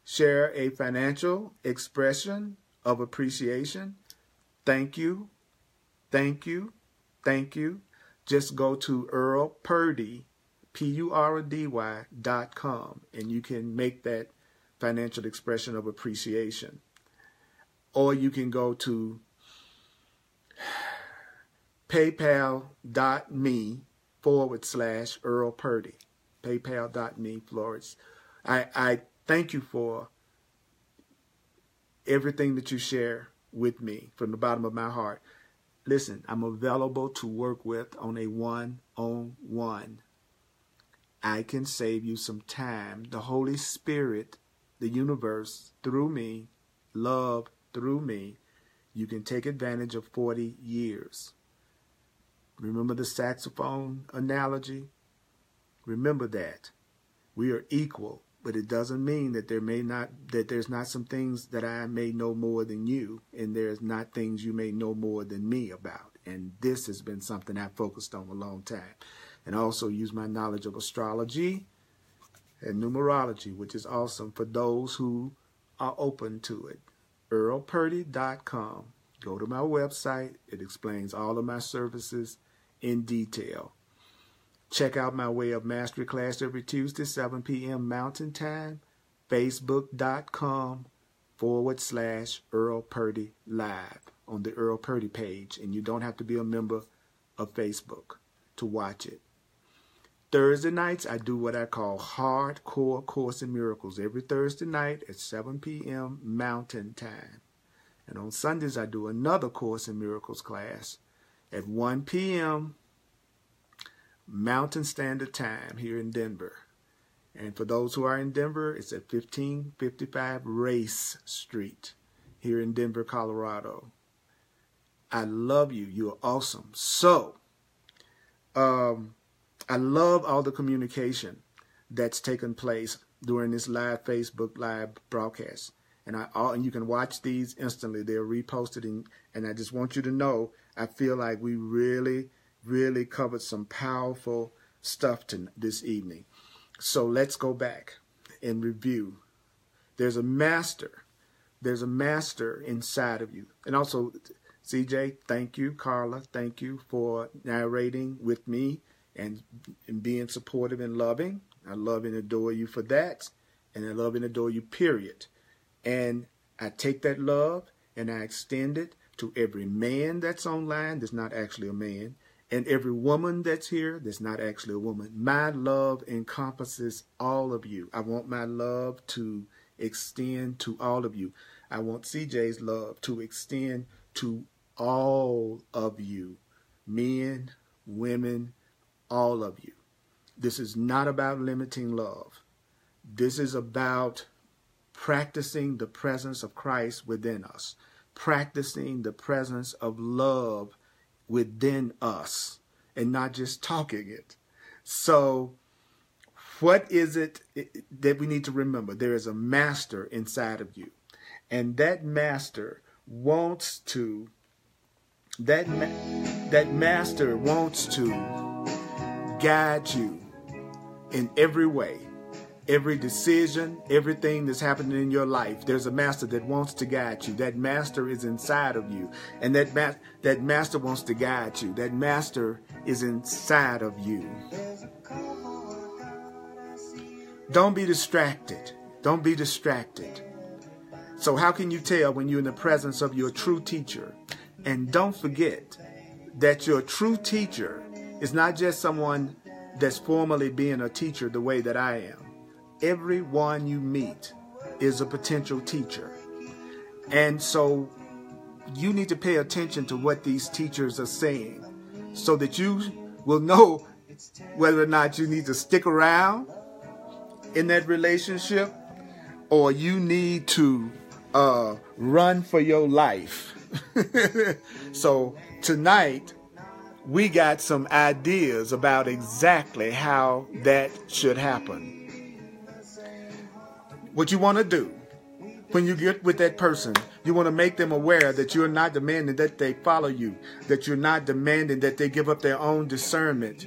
share a financial expression of appreciation, thank you, thank you, thank you. Just go to Earl Purdy, PURDY.com, and you can make that financial expression of appreciation. Or you can go to paypal.me/Earl Purdy. Paypal.me/. I thank you for everything that you share with me from the bottom of my heart. Listen, I'm available to work with on a one-on-one. I can save you some time. The Holy Spirit, the universe, through me, love through me, you can take advantage of 40 years. Remember the saxophone analogy? Remember that. We are equal, but it doesn't mean that there's not some things that I may know more than you, and there's not things you may know more than me about. And this has been something I've focused on a long time. And I also use my knowledge of astrology and numerology, which is awesome for those who are open to it. EarlPurdy.com. Go to my website. It explains all of my services in detail. Check out my Way of Mastery class every Tuesday, 7 p.m. Mountain Time. Facebook.com/Earl Purdy Live on the Earl Purdy page. And you don't have to be a member of Facebook to watch it. Thursday nights, I do what I call Hardcore Course in Miracles every Thursday night at 7 p.m. Mountain Time. And on Sundays, I do another Course in Miracles class at 1 p.m. Mountain Standard Time here in Denver. And for those who are in Denver, it's at 1555 Race Street here in Denver, Colorado. I love you. You're awesome. So, I love all the communication that's taken place during this live Facebook live broadcast. And you can watch these instantly. They're reposted. And I just want you to know, I feel like we really, really covered some powerful stuff this evening. So let's go back and review. There's a master. There's a master inside of you. And also, CJ, thank you. Carla, thank you for narrating with me and being supportive and loving. I love and adore you for that. And I love and adore you, period. And I take that love and I extend it to every man that's online that's not actually a man, and every woman that's here that's not actually a woman. My love encompasses all of you. I want my love to extend to all of you. I want CJ's love to extend to all of you. Men, women, all of you. This is not about limiting love. This is about practicing the presence of Christ within us. Practicing the presence of love within us and not just talking it. So what is it that we need to remember? There is a master inside of you. And that master wants to, that master wants to guide you in every way. Every decision, everything that's happening in your life, there's a master that wants to guide you. That master is inside of you. And that master wants to guide you. That master is inside of you. Don't be distracted. Don't be distracted. So how can you tell when you're in the presence of your true teacher? And don't forget that your true teacher It's not just someone that's formally being a teacher the way that I am. Everyone you meet is a potential teacher. And so you need to pay attention to what these teachers are saying so that you will know whether or not you need to stick around in that relationship or you need to run for your life. So tonight, we got some ideas about exactly how that should happen. What you want to do when you get with that person, you want to make them aware that you're not demanding that they follow you, that you're not demanding that they give up their own discernment.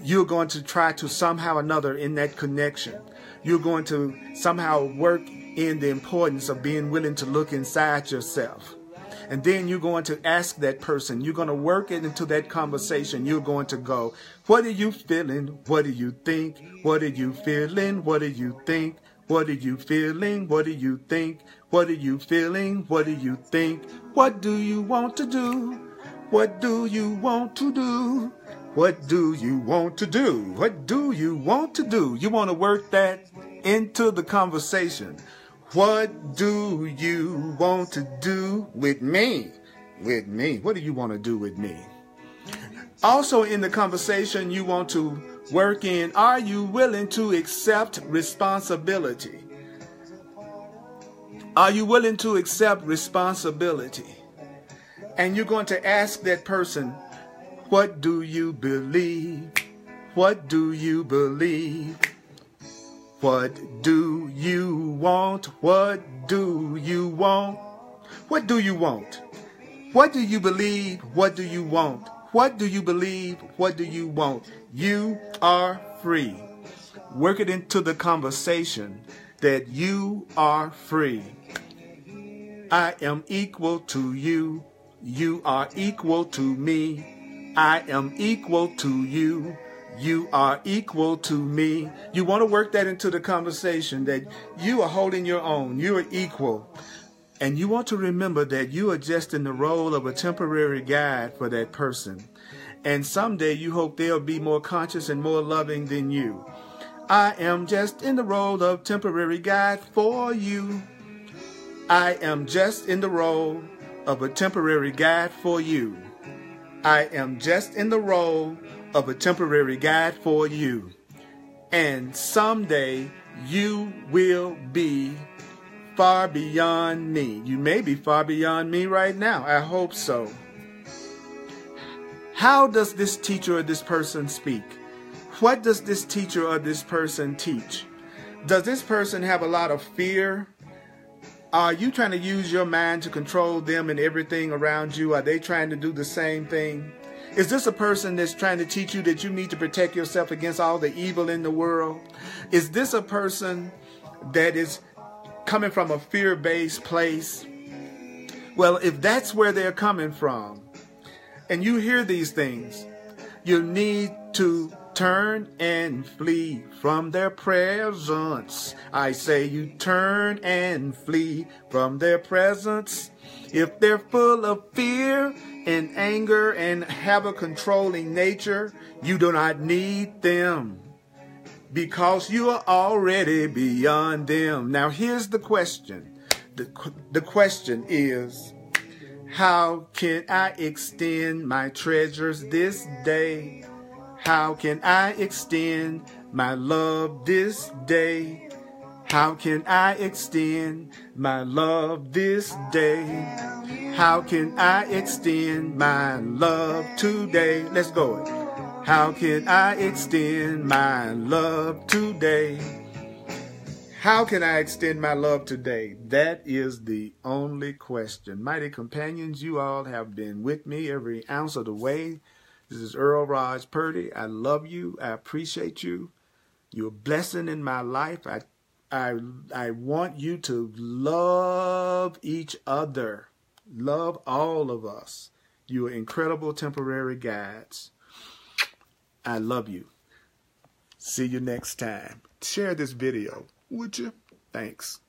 You're going to try to somehow or another in that connection. You're going to somehow work in the importance of being willing to look inside yourself. And then you're going to ask that person, you're going to work it into that conversation. You're going to go, what are you feeling? What do you think? What are you feeling? What do you think? What are you feeling? What do you think? What are you feeling? What do you think? What do you want to do? What do you want to do? What do you want to do? What do you want to do? You want to work that into the conversation. What do you want to do with me? With me. What do you want to do with me? Also in the conversation, you want to work in, are you willing to accept responsibility? Are you willing to accept responsibility? And you're going to ask that person, what do you believe? What do you believe? What do you want? What do you want? What do you want? What do you believe? What do you want? What do you believe? What do you want? You are free. Work it into the conversation that you are free. I am equal to you. You are equal to me. I am equal to you. You are equal to me. You want to work that into the conversation that you are holding your own. You are equal. And you want to remember that you are just in the role of a temporary guide for that person. And someday you hope they'll be more conscious and more loving than you. I am just in the role of temporary guide for you. I am just in the role of a temporary guide for you. I am just in the role of a temporary guide for you. And someday you will be far beyond me. You may be far beyond me right now. I hope so. How does this teacher or this person speak? What does this teacher or this person teach? Does this person have a lot of fear? Are you trying to use your mind to control them and everything around you? Are they trying to do the same thing? Is this a person that's trying to teach you that you need to protect yourself against all the evil in the world? Is this a person that is coming from a fear-based place? Well, if that's where they're coming from, and you hear these things, you need to turn and flee from their presence. I say you turn and flee from their presence. If they're full of fear and anger and have a controlling nature, you do not need them because you are already beyond them. Now here's the question. The question is, how can I extend my treasures this day? How can I extend my love this day? How can I extend my love this day? How can I extend my love today? Let's go. How can I extend my love today? How can I extend my love today? That is the only question. Mighty companions, you all have been with me every ounce of the way. This is Earl Purdy. I love you. I appreciate you. You're a blessing in my life. I want you to love each other. Love all of us. You are incredible temporary guides. I love you. See you next time. Share this video, would you? Thanks.